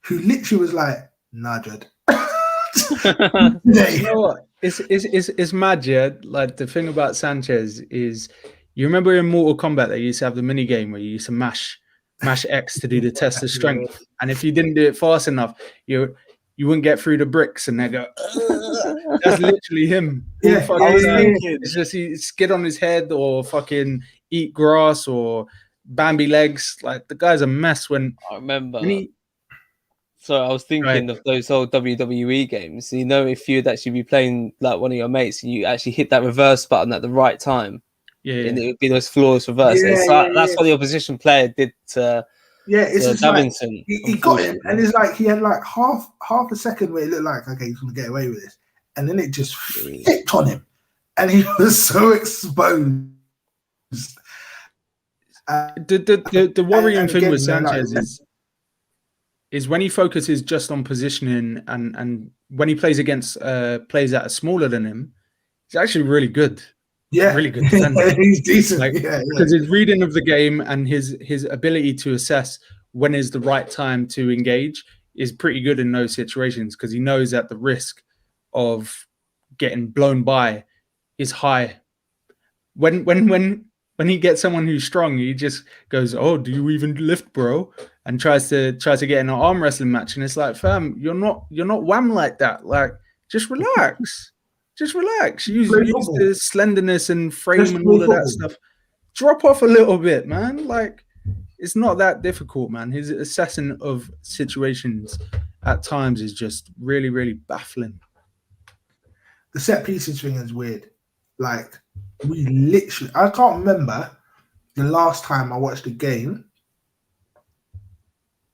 who literally was like, "Nah, Jed." You know what? It's mad, yeah. Like, the thing about Sanchez is, you remember in Mortal Kombat they used to have the mini game where you used to mash X to do the test of strength, and if you didn't do it fast enough, you wouldn't get through the bricks, and they go, "Ugh." That's literally him. Yeah, it's just he skid on his head or fucking eat grass or Bambi legs. Like, the guy's a mess. When I remember. So I was thinking of those old WWE games. You know, if you'd actually be playing like one of your mates and you actually hit that reverse button at the right time, and it would be those flawless reverse. That's what the opposition player did to it's Davinson. Like, he got him, and it's like he had like half a second where it looked like, okay, he's gonna get away with this, and then it just flipped on him, and he was so exposed. The worrying thing with Sanchez is when he focuses just on positioning, and when he plays against players that are smaller than him, he's actually really good. Yeah, really good defender. He's decent. Because his reading of the game and his ability to assess when is the right time to engage is pretty good in those situations, because he knows that the risk of getting blown by is high. When he gets someone who's strong, he just goes, "Oh, do you even lift, bro?" and tries to get in an arm wrestling match. And it's like, fam, you're not wham like that. Like, just relax. Just relax. Use the slenderness and frame and all of that stuff. Drop off a little bit, man. Like, it's not that difficult, man. His assessing of situations at times is just really, really baffling. The set pieces thing is weird. Like, I can't remember the last time I watched a game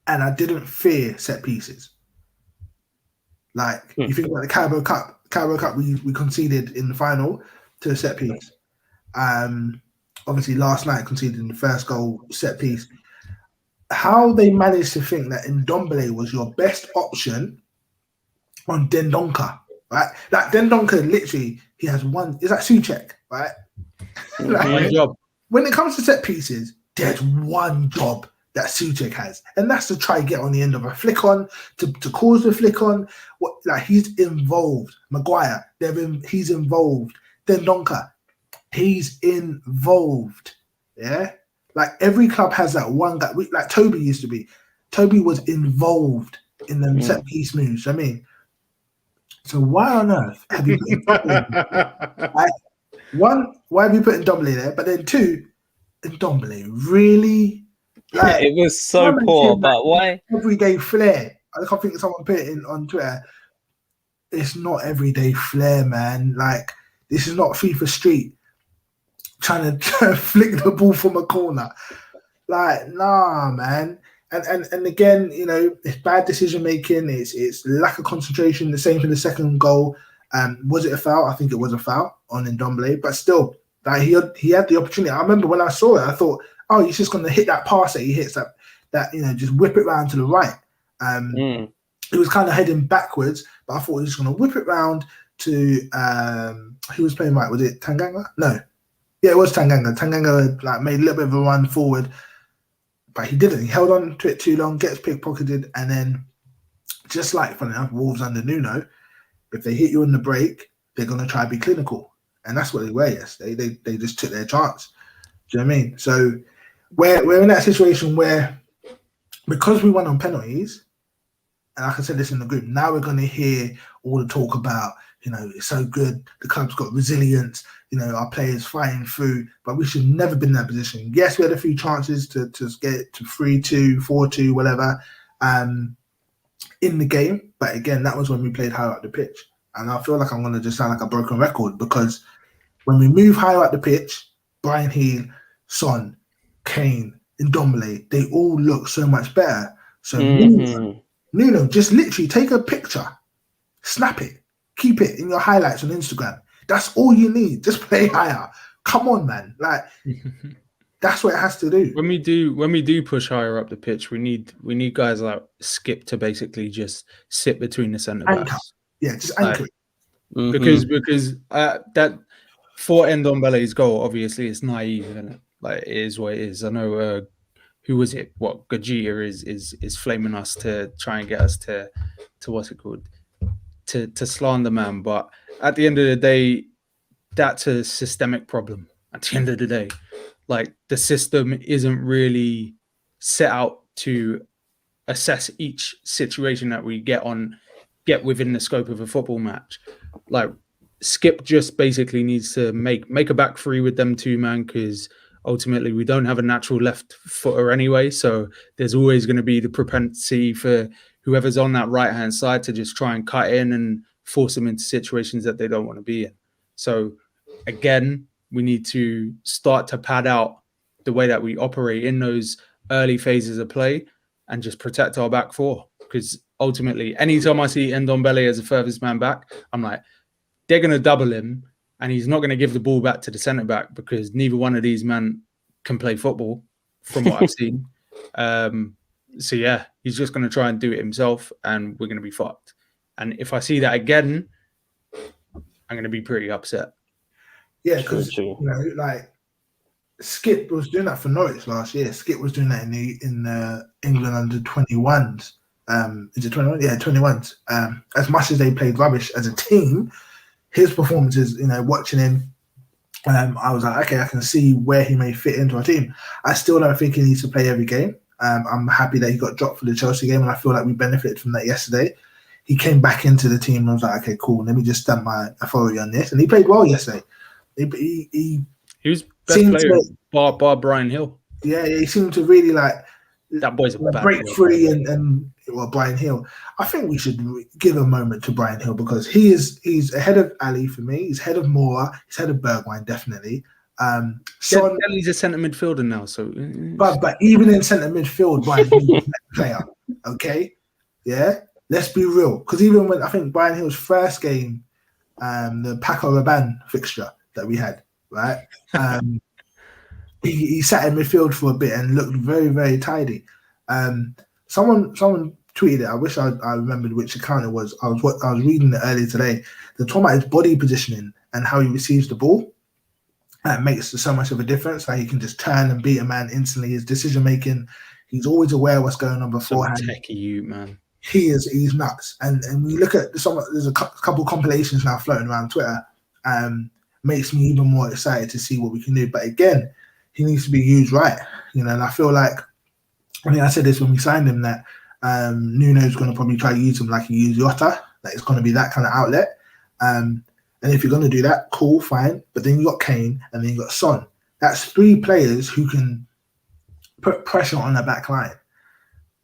and I didn't fear set pieces. Like, you think about the Carabao Cup, we conceded in the final to a set piece. Obviously, last night conceded in the first goal set piece. How they managed to think that Ndombele was your best option on Dendonka, right? That Dendonka literally, he has one. Is that Souček, right? One job. When it comes to set pieces, there's one job that Souček has, and that's to try get on the end of a flick on, to cause the flick on. What, like, he's involved. Maguire, he's involved. Dendonka, he's involved. Yeah, like every club has that one guy. Like Toby used to be. Toby was involved in them set piece moves. I mean, so why on earth have you put Ndombele? Like, one, why have you put Ndombele there? But then two, Ndombele really. Like, it was so poor, but why? Everyday flair. I think someone put it on Twitter. It's not everyday flair, man. Like, this is not FIFA Street trying to flick the ball from a corner. Like, nah, man. And again, you know, it's bad decision making. It's lack of concentration. The same for the second goal. Was it a foul? I think it was a foul on Ndombele, but still, like he had the opportunity. I remember when I saw it, I thought, oh, he's just going to hit that pass that he hits, that you know, just whip it round to the right. He was kind of heading backwards, but I thought he was going to whip it round to who was playing right? Was it Tanganga? No, yeah, it was Tanganga. Tanganga like made a little bit of a run forward, but he didn't. He held on to it too long, gets pickpocketed, and then just like, funny enough, Wolves under Nuno, if they hit you in the break, they're going to try to be clinical, and that's what they were yesterday. They just took their chance. Do you know what I mean? So we're in that situation where, because we won on penalties, and like I said this in the group, now we're going to hear all the talk about, you know, it's so good, the club's got resilience, you know, our players fighting through, but we should never been in that position. Yes, we had a few chances to get to 3-2, 4-2, whatever, in the game, but again, that was when we played higher up the pitch. And I feel like I'm going to just sound like a broken record, because when we move higher up the pitch, Bryan Gil, Son, Kane, Ndombele, they all look so much better. So Nuno, just literally take a picture, snap it, keep it in your highlights on Instagram. That's all you need. Just play higher. Come on, man. Like, that's what it has to do. When we do push higher up the pitch, we need guys like Skip to basically just sit between the centre backs. Yeah, just anchor it. Because that for Ndombele's goal, obviously it's naive, isn't it? Like, it is what it is. I know who was it? What Gajita is flaming us to try and get us to what's it called? To slander man. But at the end of the day, that's a systemic problem. At the end of the day, like, the system isn't really set out to assess each situation that we get within the scope of a football match. Like, Skip just basically needs to make a back three with them two, man, because ultimately we don't have a natural left footer anyway. So there's always going to be the propensity for whoever's on that right-hand side to just try and cut in and force them into situations that they don't want to be in. So again, we need to start to pad out the way that we operate in those early phases of play and just protect our back four. Because ultimately, anytime I see Ndombele as the furthest man back, I'm like, they're going to double him and he's not going to give the ball back to the centre back, because neither one of these men can play football from what I've seen. So yeah, he's just going to try and do it himself and we're going to be fucked. And if I see that again, I'm going to be pretty upset. Yeah, because, you know, like, Skip was doing that for Norwich last year. Skip was doing that in the England under 21s. Is it 21? Yeah, 21s. As much as they played rubbish as a team, his performances, you know, watching him, I was like, okay, I can see where he may fit into our team. I still don't think he needs to play every game. I'm happy that he got dropped for the Chelsea game, and I feel like we benefited from that yesterday. He came back into the team and I was like, okay, cool, let me just stamp my authority on this. And he played well yesterday. He was best player bar Bryan Gil. Yeah, he seemed to really, like, that boy's a bad break free and Bryan Gil. I think we should give a moment to Bryan Gil, because he's ahead of Ali for me. He's ahead of Moura. He's ahead of Bergwijn, definitely. Son, he's a centre midfielder now, so but even in centre midfield, Bryan Gil is a player. Okay, yeah. Let's be real, because even when I think Bryan Gil's first game, the Paco Rabanne fixture that we had, right? He sat in midfield for a bit and looked very, very tidy. Someone tweeted it. I wish I remembered which account it was. I was reading it earlier today. They're talking about his body positioning and how he receives the ball. That makes so much of a difference. Like, he can just turn and beat a man instantly. His decision making, He's always aware of what's going on Some beforehand. techie you, man. He's nuts. And when you look at there's a couple compilations now floating around Twitter. Makes me even more excited to see what we can do. But again, he needs to be used right. And I feel like, I think I said this when we signed him, that Nuno's going to probably try to use him like he used Jota. That it's going to be that kind of outlet. And if you're going to do that, cool, fine. But then you got Kane and then you got Son. That's 3 players who can put pressure on the back line.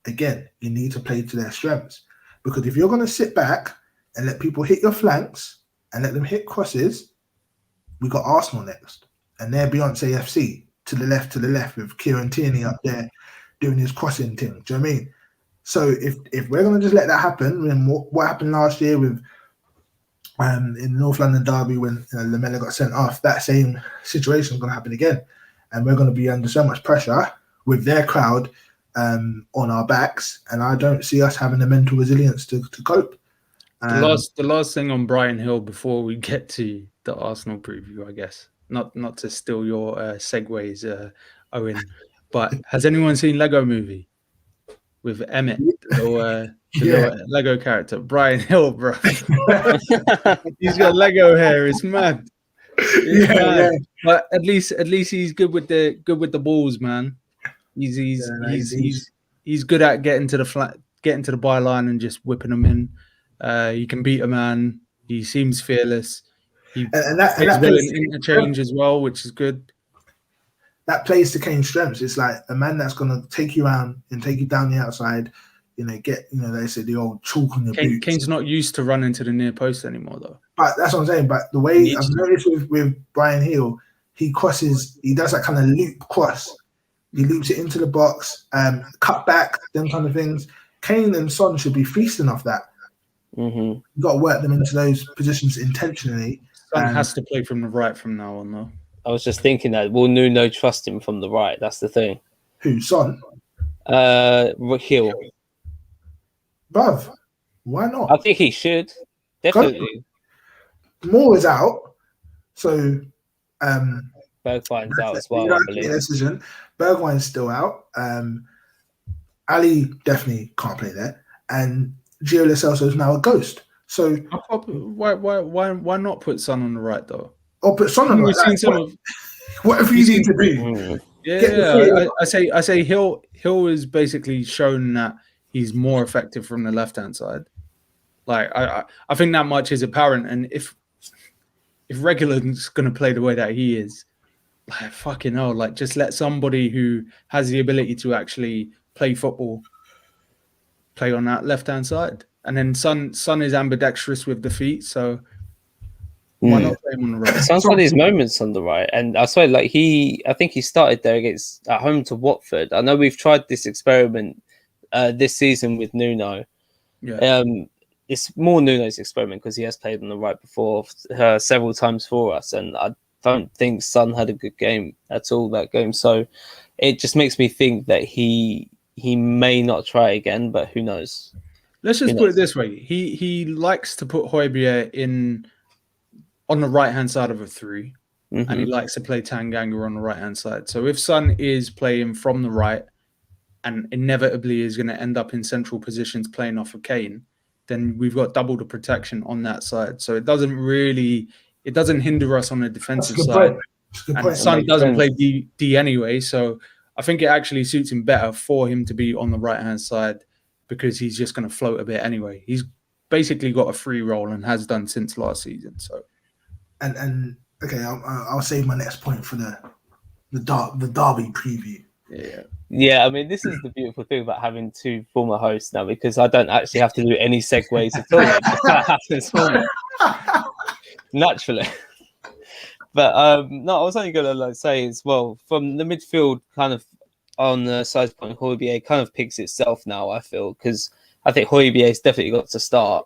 Again, you need to play to their strengths. Because if you're going to sit back and let people hit your flanks and let them hit crosses, we got Arsenal next. And they're Beyonce FC to the left with Kieran Tierney up there doing his crossing thing. Do you know what I mean? So if we're going to just let that happen, then what happened last year with in North London Derby when Lamela got sent off, that same situation is going to happen again. And we're going to be under so much pressure with their crowd on our backs. And I don't see us having the mental resilience to cope. The last thing on Brian Hill before we get to the Arsenal preview, I guess. Not to steal your segues, Owen, but has anyone seen Lego Movie with Emmett, the little Lego character? Brian Hill, bro. He's got Lego hair. It's mad. It's mad. Yeah. But at least he's good with the balls, man. He's good at getting to the byline and just whipping them in. He can beat a man. He seems fearless. He's willing interchange as well, which is good. That plays to Kane's strengths. It's like a man that's going to take you around and take you down the outside. They say the old chalk on your boots. Kane's not used to running to the near post anymore, though. But that's what I'm saying. But the way I've noticed with Brian Hill, he crosses. He does that kind of loop cross. He loops it into the box, cut back, them kind of things. Kane and Son should be feasting off that. Mm-hmm. You've got to work them into those positions intentionally. Son has to play from the right from now on, though. I was just thinking that. Will Nuno trust him from the right? That's the thing. Who, Son? Hill. Bruv, why not? I think he should. Definitely. Moore is out. So Bergwijn's out as well, I believe. Decision. Bergwijn's still out. Ali definitely can't play there. And Gio Lo Celso is now a ghost. So why not put Son on the right, though? Or put Son on the right. Whatever you need to do. Yeah, I say Hill has basically shown that he's more effective from the left-hand side. Like I think that much is apparent. And if Reguilon's going to play the way that he is, like fucking hell, like just let somebody who has the ability to actually play football play on that left-hand side. And then Son is ambidextrous with the feet, so why not play him on the right? Son's got his moments on the right, and I swear, like I think he started there at home to Watford. I know we've tried this experiment this season with Nuno. Yeah. It's more Nuno's experiment because he has played on the right before several times for us, and I don't think Son had a good game at all that game. So it just makes me think that he may not try again, but who knows? Let's just put it this way: he likes to put Højbjerg in on the right hand side of a 3, and he likes to play Tanganga on the right hand side. So if Son is playing from the right, and inevitably is going to end up in central positions playing off of Kane, then we've got double the protection on that side. So it doesn't hinder us on the defensive side. And Son doesn't play D anyway, so I think it actually suits him better for him to be on the right hand side because he's just going to float a bit anyway. He's basically got a free role and has done since last season. So, and okay, I'll save my next point for the derby preview. Yeah. I mean, this is the beautiful thing about having 2 former hosts now, because I don't actually have to do any segues at all. That happens for me naturally. But no, I was only going to say as well, from the midfield kind of on the side point, Højbjerg kind of picks itself now, I feel, because I think Højbjerg's definitely got to start.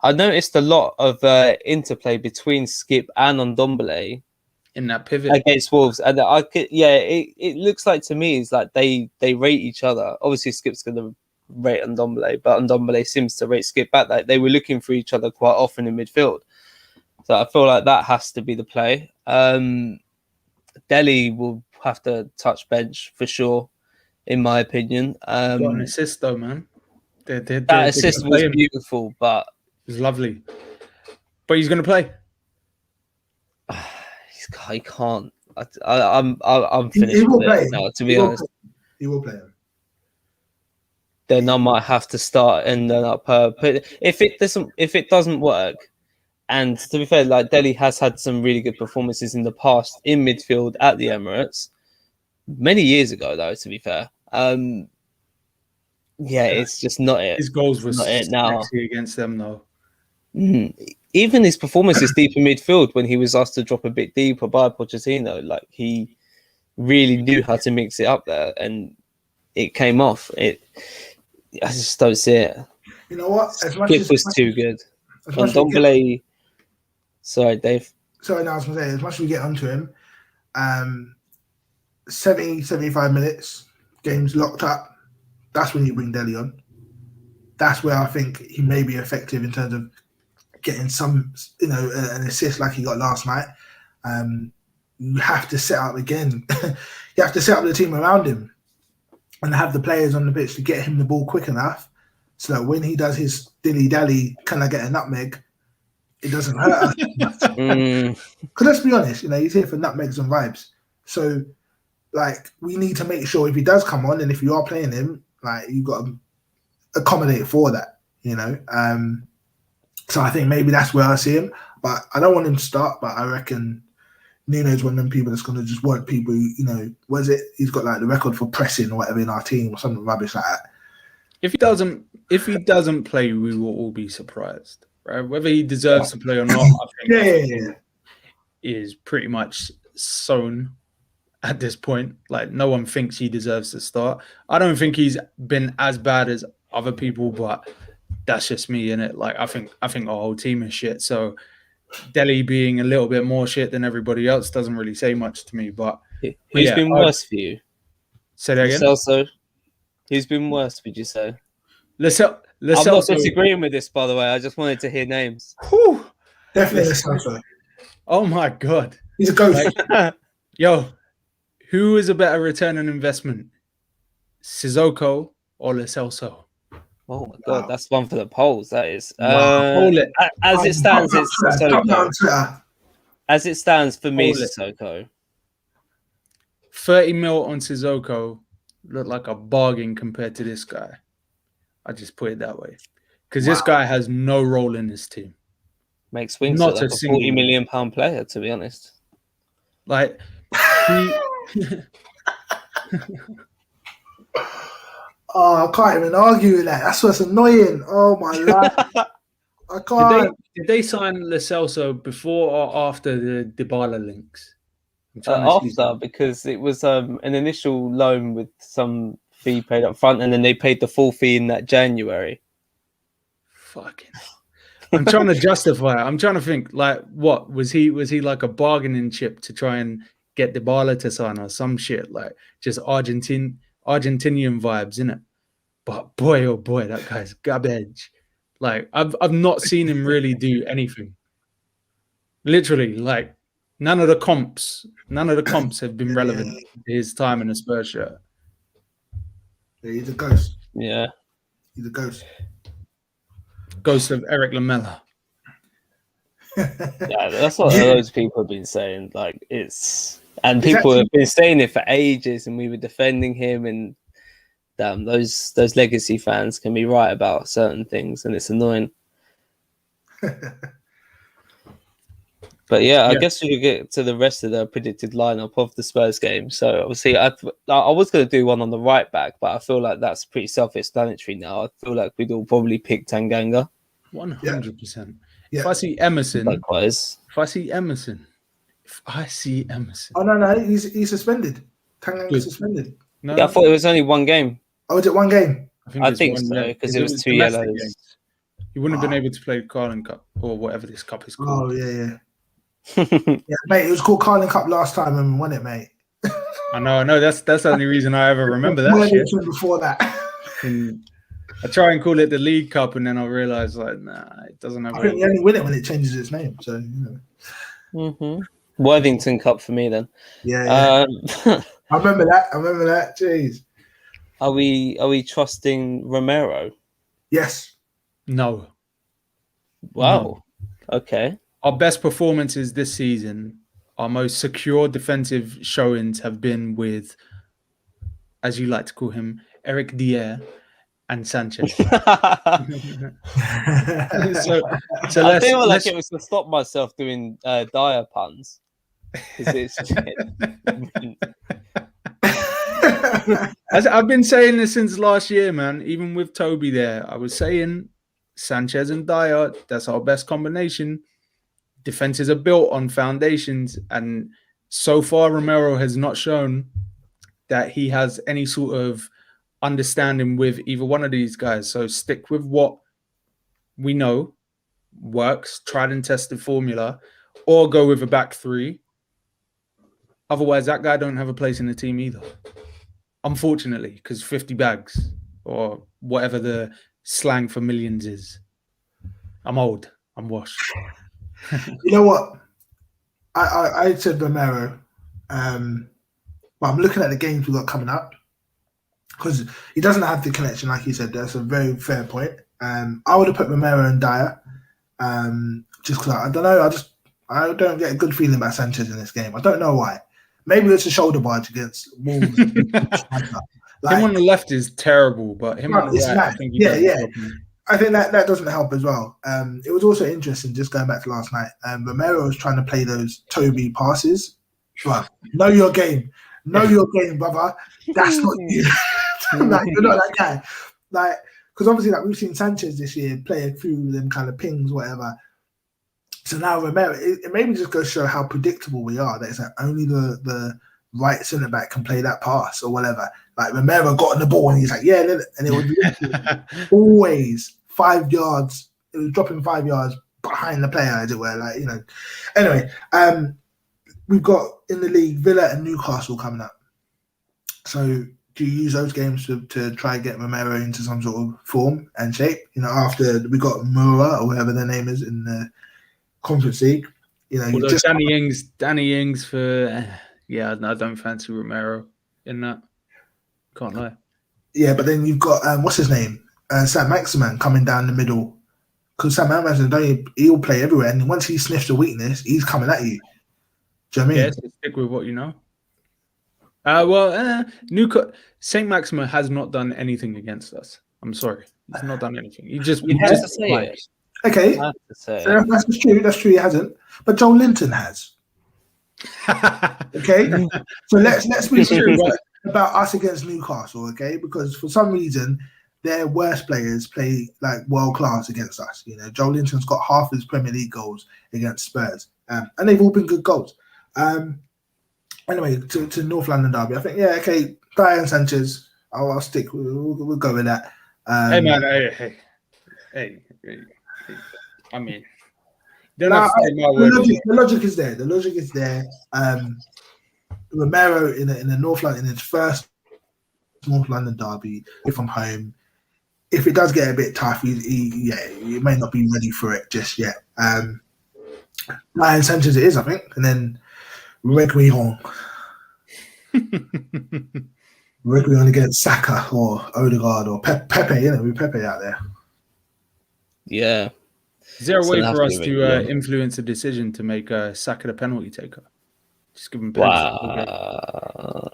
I noticed a lot of interplay between Skip and Ndombele in that pivot against Wolves, and it looks like to me is like they rate each other. Obviously, Skip's going to rate Ndombele, but Ndombele seems to rate Skip back. Like they were looking for each other quite often in midfield. So I feel like that has to be the play. Delhi will have to touch bench for sure. in my opinion. Got an assist though, man. That assist was beautiful, but it was lovely. But he's going to play. He can't. I'm finished He will with play. it now. To be honest, he will play him. Then I might have to start and then up her. But if it doesn't work, and to be fair, like Delhi has had some really good performances in the past in midfield at the Emirates, many years ago though. To be fair, it's just not it. His goals were not it now against them though. Even his performances deep in midfield when he was asked to drop a bit deeper by Pochettino, like he really knew how to mix it up there, and it came off. I just don't see it. You know what? Skip was too good. And Dombele. Sorry, Dave. Sorry, no, I was going to say, as much as we get onto him, 70, 75 minutes, game's locked up. That's when you bring Delhi on. That's where I think he may be effective in terms of getting some, an assist like he got last night. You have to set up again. You have to set up the team around him and have the players on the pitch to get him the ball quick enough so that when he does his dilly-dally, can I get a nutmeg, it doesn't hurt us. Because let's be honest, he's here for nutmegs and vibes. So, we need to make sure if he does come on and if you are playing him, you've got to accommodate for that, So I think maybe that's where I see him. But I don't want him to start, but I reckon Nuno's one of them people that's going to just want people, what is it? He's got the record for pressing or whatever in our team or something rubbish like that. If he doesn't play, we will all be surprised, right? Whether he deserves to play or not, I think is pretty much sown at this point. No one thinks he deserves to start. I don't think he's been as bad as other people, but that's just me, innit? I think our whole team is shit. So Delhi being a little bit more shit than everybody else doesn't really say much to me. But who's been worse for you? Say that again. Celso. Who's been worse? Would you say? I'm not disagreeing with this, by the way. I just wanted to hear names. Whew. Definitely Celso. Oh my god, he's a ghost. Yo, who is a better return on investment, Sissoko or Lo Celso? Oh my god, that's one for the polls. That is. As it stands, it's Sissoko. As it stands for me, Sissoko. 30 mil on Sissoko looked like a bargain compared to this guy. I just put it that way, because this guy has no role in this team. Makes Winks look like a £40 million player, to be honest. Oh, I can't even argue with that. That's what's annoying. Oh my life. I can't. Did they sign Lo Celso before or after the Dybala links? After, because it was an initial loan with some fee paid up front, and then they paid the full fee in that January. Fucking. I'm trying to justify it. I'm trying to think, what was he like a bargaining chip to try and get Dybala to sign or some shit, just Argentinian vibes, innit? But boy, oh boy, that guy's garbage. I've not seen him really do anything. Literally, none of the comps have been relevant to his time in the Spurs shirt. Yeah, he's a ghost. Yeah. He's a ghost. Ghost of Eric Lamela. Yeah, that's what those people have been saying. And people have been saying it for ages, and we were defending him, and damn, those legacy fans can be right about certain things, and it's annoying. But I guess we could get to the rest of the predicted lineup of the Spurs game. So obviously, I was going to do one on the right back, but I feel like that's pretty self-explanatory now. I feel like we'd all probably pick Tanganga. 100%. Yeah. If I see Emerson. Likewise. If I see Emerson. Oh no, he's suspended. Tanguy suspended. No, yeah, I thought it was only one game. Oh, was it one game? I think so, because it was 2 yellows. Games. He wouldn't have been able to play the Carling Cup or whatever this cup is called. Oh yeah. Yeah, mate, it was called Carling Cup last time and we won it, mate. I know. That's the only reason I ever remember that shit. Before that. I try and call it the League Cup, and then I realise nah, it doesn't have. I think you only win it when it changes its name. So Worthington Cup for me then. Yeah. I remember that. Jeez. Are we trusting Romero? Yes. No. Wow. Okay. Our best performances this season, our most secure defensive showings have been with, as you like to call him, Eric Dier and Sanchez. so I feel like it was to stop myself doing dire puns. It's I've been saying this since last year, man. Even with Toby there, I was saying Sanchez and Dier, that's our best combination. Defenses are built on foundations, and so far Romero has not shown that he has any sort of understanding with either one of these guys. So stick with what we know works, tried and tested formula, or go with a back three. Otherwise, that guy don't have a place in the team either. Unfortunately, because 50 bags or whatever the slang for millions is. I'm old. I'm washed. You know what? I said Romero, but I'm looking at the games we got coming up because he doesn't have the connection, like you said. That's a very fair point. I would have put Romero and Dier, just because I don't know. I don't get a good feeling about Sanchez in this game. I don't know why. Maybe it's a shoulder barge against Wolves. Him on the left is terrible, but him on the right, I think I think that doesn't help as well. It was also interesting, just going back to last night, Romero was trying to play those Toby passes. But know your game. Know your game, brother. That's not you. Like, you're not that guy. Like, because obviously, like we've seen Sanchez this year play a few of them kind of pings, whatever. So now Romero, it maybe just goes to show how predictable we are. That it's like only the right centre back can play that pass or whatever. Like Romero got on the ball and he's like, yeah, and it was always 5 yards. It was dropping 5 yards behind the player, as it were. Like, you know. Anyway, we've got in the league Villa and Newcastle coming up. So do you use those games to try and get Romero into some sort of form and shape? You know, after we got Mura or whatever their name is in the Conference League. You know, although Danny Ings for I don't fancy Romero in that. Can't lie. Yeah, but then you've got what's his name, Sam Maximan coming down the middle. Because Sam Maximan, he'll play everywhere, and once he sniffs a weakness, he's coming at you. Do you know what I mean? Yeah, so stick with what you know. Saint Maximin has not done anything against us. I'm sorry, he's not done anything. He just say it. Okay, that's true. That's true. He hasn't, but Joel Linton has. Okay, so let's be serious about us against Newcastle. Okay, because for some reason their worst players play like world class against us. You know, Joel Linton's got half his Premier League goals against Spurs, and they've all been good goals. Anyway, to North London derby, I think Dier and Sanchez. I'll stick. We'll go with that. Hey man, hey. I mean, don't have to say my word. The logic is there. The logic is there. Romero in the North London, in his first North London derby, from home. If it does get a bit tough, he may not be ready for it just yet. Dier and Sanchez it is, I think, and then Reguilon. Reguilon against Saka or Odegaard or Pepe. You know, with Pepe out there. Yeah. Is there a way for us to influence a decision to make Saka the penalty taker? Just give him penalty. Wow.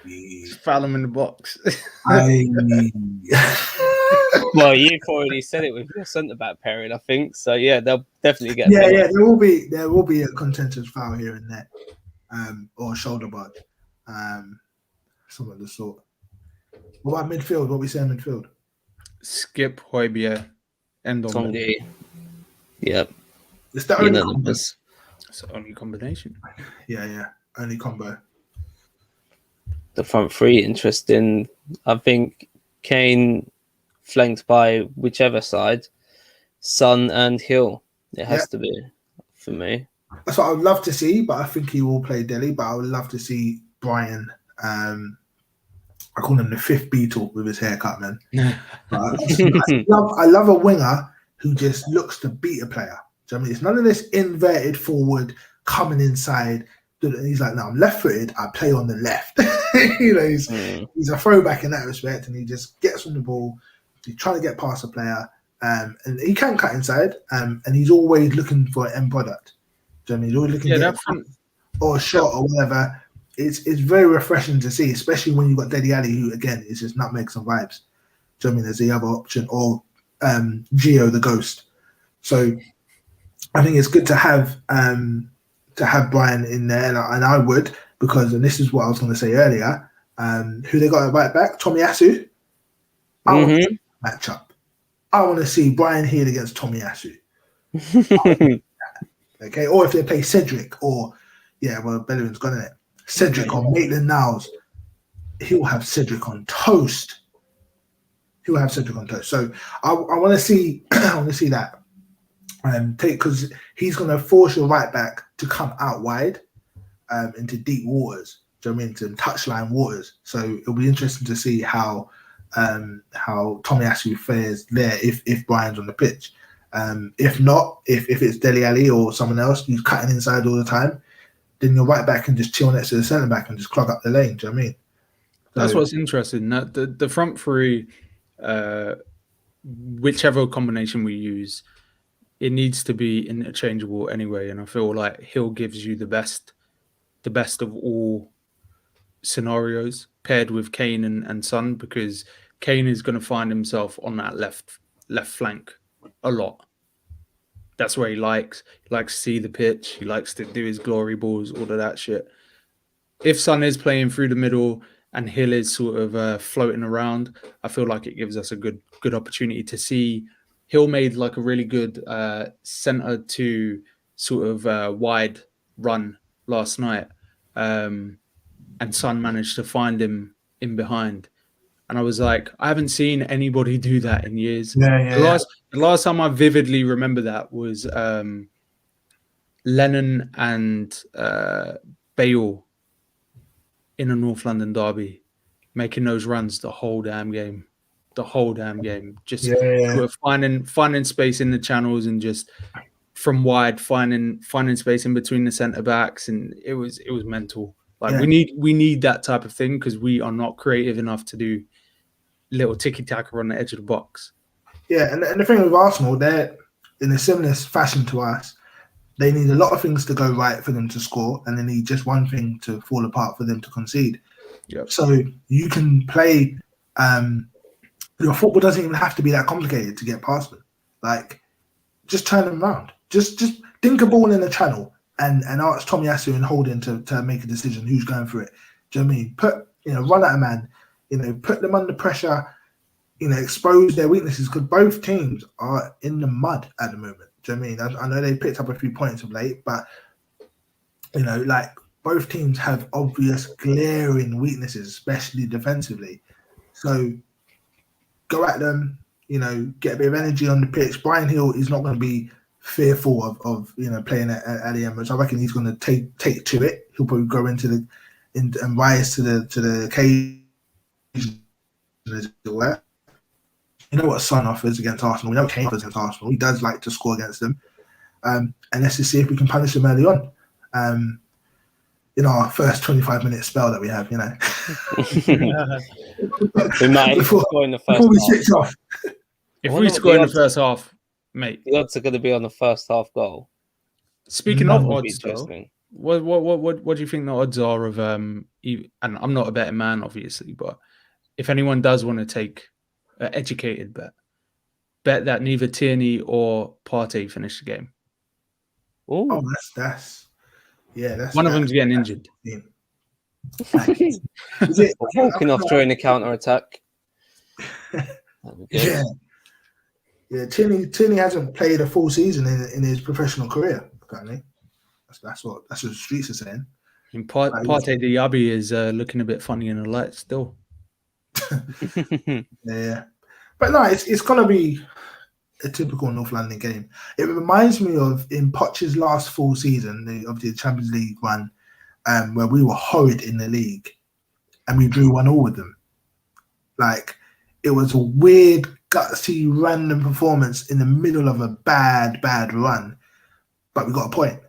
Just foul him in the box. Well, you've already said it with your centre back pairing, I think. So yeah, they'll definitely get. Yeah. There will be a contentious foul here and there, or a shoulder bud, some of the sort. What about midfield? What we say in midfield? Skip, Højbjerg, and Tanguy. Yep. It's the only combo. It's the only combination. Yeah. Only combo. The front three, interesting. I think Kane flanked by whichever side, Son and Hill. It has to be for me. That's what I would love to see, but I think he will play Delhi. But I would love to see Brian. I call him the fifth Beatle with his haircut, man. I love a winger who just looks to beat a player. Do you know what I mean? It's none of this inverted forward coming inside. He's like, no, I'm left-footed. I play on the left. He's a throwback in that respect, and he just gets on the ball. He's trying to get past a player, and he can cut inside, and he's always looking for an end product. Do you know what I mean? He's always looking to get or a shot or whatever. It's very refreshing to see, especially when you've got Dele Alli, who again is just nutmeg some vibes. Do you know what I mean? There's the other option, or Gio the Ghost. So I think it's good to have Brian in there, and I would, because, and this is what I was going to say earlier, who they got right back, Tomiyasu. I want to match up. I want to see Brian Hill against Tomiyasu. Okay, or if they play Cedric, or Bellerin's gone in it. Cedric or Maitland-Niles, he'll have Cedric on toast. So I want to see, that. Because he's going to force your right back to come out wide into deep waters. Do you know what I mean? To touchline waters. So it'll be interesting to see how Tomiyasu fares there if Brian's on the pitch. If not, if it's Dele Alli or someone else who's cutting inside all the time, then your right back can just chill next to the centre back and just clog up the lane. Do you know what I mean? So, that's what's interesting. That the front three, whichever combination we use, it needs to be interchangeable anyway. And I feel like Hill gives you the best of all scenarios paired with Kane and Son, because Kane is going to find himself on that left flank a lot. That's where he likes to see the pitch. He likes to do his glory balls, all of that shit. If Son is playing through the middle and Hill is sort of floating around, I feel like it gives us a good opportunity to see. Hill made like a really good centre to sort of wide run last night, and Son managed to find him in behind. And I was like, I haven't seen anybody do that in years. The last time I vividly remember that was Lennon and Bale in a North London derby, making those runs the whole damn game. Just sort of finding space in the channels and just from wide finding space in between the centre backs, and it was mental. Like we need that type of thing, because we are not creative enough to do little tiki-taka on the edge of the box. Yeah, and the thing with Arsenal, they're in a similar fashion to us. They need a lot of things to go right for them to score, and they need just one thing to fall apart for them to concede. Yep. So you can play. Your football doesn't even have to be that complicated to get past them. Like, just turn them around. Just dink a ball in the channel and ask Tomiyasu and Holding to make a decision who's going for it. Do you know what I mean? Run at a man. Put them under pressure. Expose their weaknesses, because both teams are in the mud at the moment. Do you know what I mean? I know they picked up a few points of late, but like both teams have obvious glaring weaknesses, especially defensively. So go at them, get a bit of energy on the pitch. Brian Hill is not going to be fearful of playing at the Emirates. I reckon he's going to take to it. He'll probably go and rise to the occasion, as it were. You know what Son offers against Arsenal. We know Kane offers against Arsenal. He does like to score against them. And let's just see if we can punish them early on. In our first 25-minute spell that we have, We might score in the first before we half. switch off. If we score in the first half, mate. The odds are going to be on the first half goal. Speaking That of would be odds, though, interesting. what do you think the odds are of and I'm not a betting man, obviously, but if anyone does want to take an educated bet that neither Tierney or Partey finish the game. Ooh. Oh, that's one of them's getting injured. Is it Walking off during the counter attack. Yeah. Tierney hasn't played a full season in his professional career. Apparently, that's what the streets are saying. And Partey Diaby is looking a bit funny in the light still. Yeah, but no, it's gonna be a typical North London game. It reminds me of in Poch's last full season, obviously the Champions League one, where we were horrid in the league and we drew 1-1 with them. Like, it was a weird, gutsy, random performance in the middle of a bad run, but we got a point.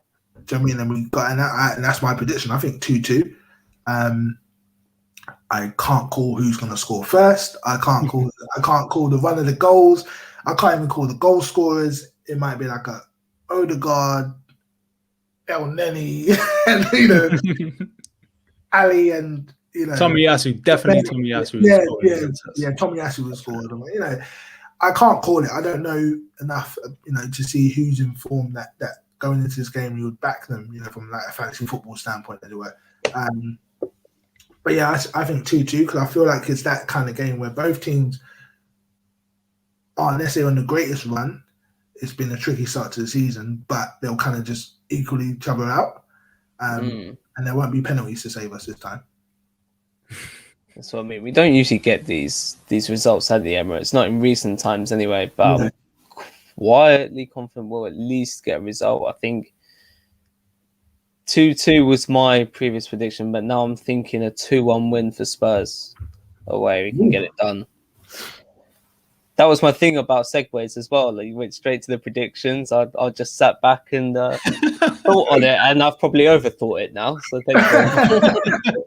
Do you know what I mean? And we got and that's my prediction. I think 2-2. I can't call who's going to score first. I can't call the run of the goals. I can't even call the goal scorers. It might be like a Odegaard, El Neni, and Ali, and Tomiyasu, definitely Tomiyasu. Yeah, Tomiyasu will score. I can't call it. I don't know enough, to see who's informed that going into this game you would back them, from like a fantasy football standpoint, as it were. But yeah, I think 2-2 because I feel like it's that kind of game where both teams aren't necessarily on the greatest run. It's been a tricky start to the season, but they'll kind of just equal each other out, and there won't be penalties to save us this time. That's what I mean. We don't usually get these results at the Emirates, not in recent times anyway. But I'm quietly confident we'll at least get a result. I think 2-2 was my previous prediction, but now I'm thinking a 2-1 win for Spurs away. We can get it done. That was my thing about segues as well. Like, you went straight to the predictions. I just sat back and thought on it, and I've probably overthought it now. So thank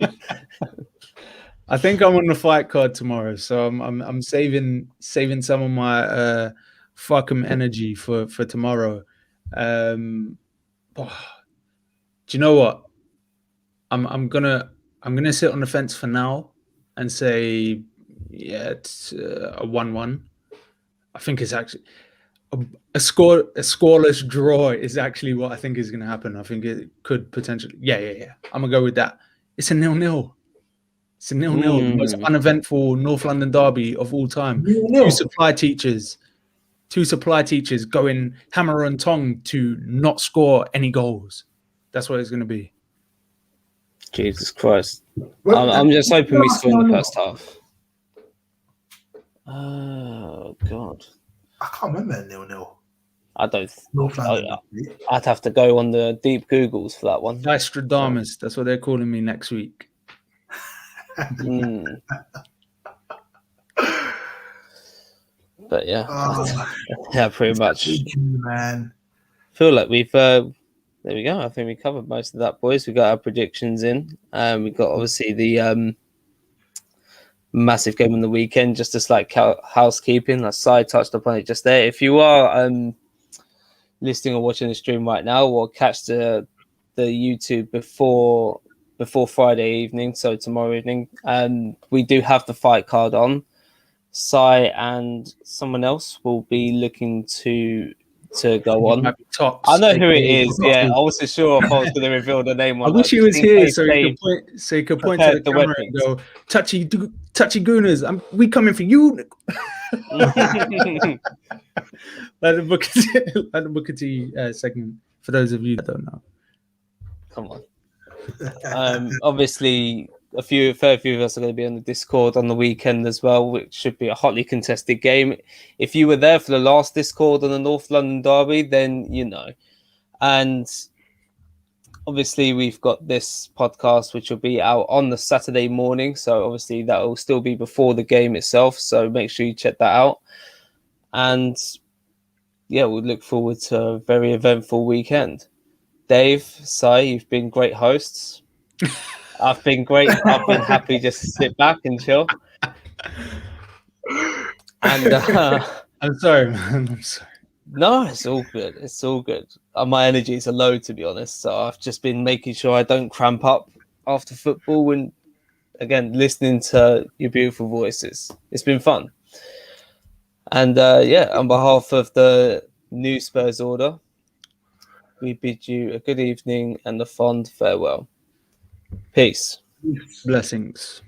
you. I think I'm on the fight card tomorrow, so I'm saving some of my fuck 'em energy for tomorrow. Do you know what? I'm gonna sit on the fence for now and say, yeah, it's a 1-1. I think it's actually a scoreless draw is actually what I think is going to happen. I think it could potentially. Yeah. I'm gonna go with that. It's a 0-0. It's a 0-0. The most uneventful North London derby of all time. 0-0. Two supply teachers going hammer and tongue to not score any goals. That's what it's going to be. Jesus Christ. I'm just hoping we score in the first half. Oh, God. I can't remember 0-0. I don't. North London. I'd have to go on the deep Googles for that one. Nostradamus. That's what they're calling me next week. But yeah, yeah, pretty much. Man, Feel like we've there we go. I think we covered most of that, boys. We got our predictions in. We got obviously the massive game on the weekend, just as like housekeeping. Like Sai touched upon it just there. If you are listening or watching the stream right now, or catch the YouTube before Friday evening, so tomorrow evening, we do have the fight card on. Sai and someone else will be looking to go on. Tops, I know who it is. Yeah, I wasn't sure if I was going to reveal the name. I wish he was here so he could point to the camera and go, touchy gooners, we coming for you. Like the Booker T segment, for those of you that don't know. Come on. Obviously, a fair few of us are going to be on the Discord on the weekend as well, which should be a hotly contested game. If you were there for the last Discord on the North London derby, then you know. And obviously, we've got this podcast, which will be out on the Saturday morning. So obviously, that will still be before the game itself. So make sure you check that out. And yeah, we look forward to a very eventful weekend. Dave, Sai, you've been great hosts. I've been great. I've been happy just to sit back and chill. And I'm sorry, man. I'm sorry. No, it's all good. It's all good. My energy is low, to be honest. So I've just been making sure I don't cramp up after football. And again, listening to your beautiful voices. It's been fun. And yeah, on behalf of the new Spurs order, we bid you a good evening and a fond farewell. Peace. Blessings.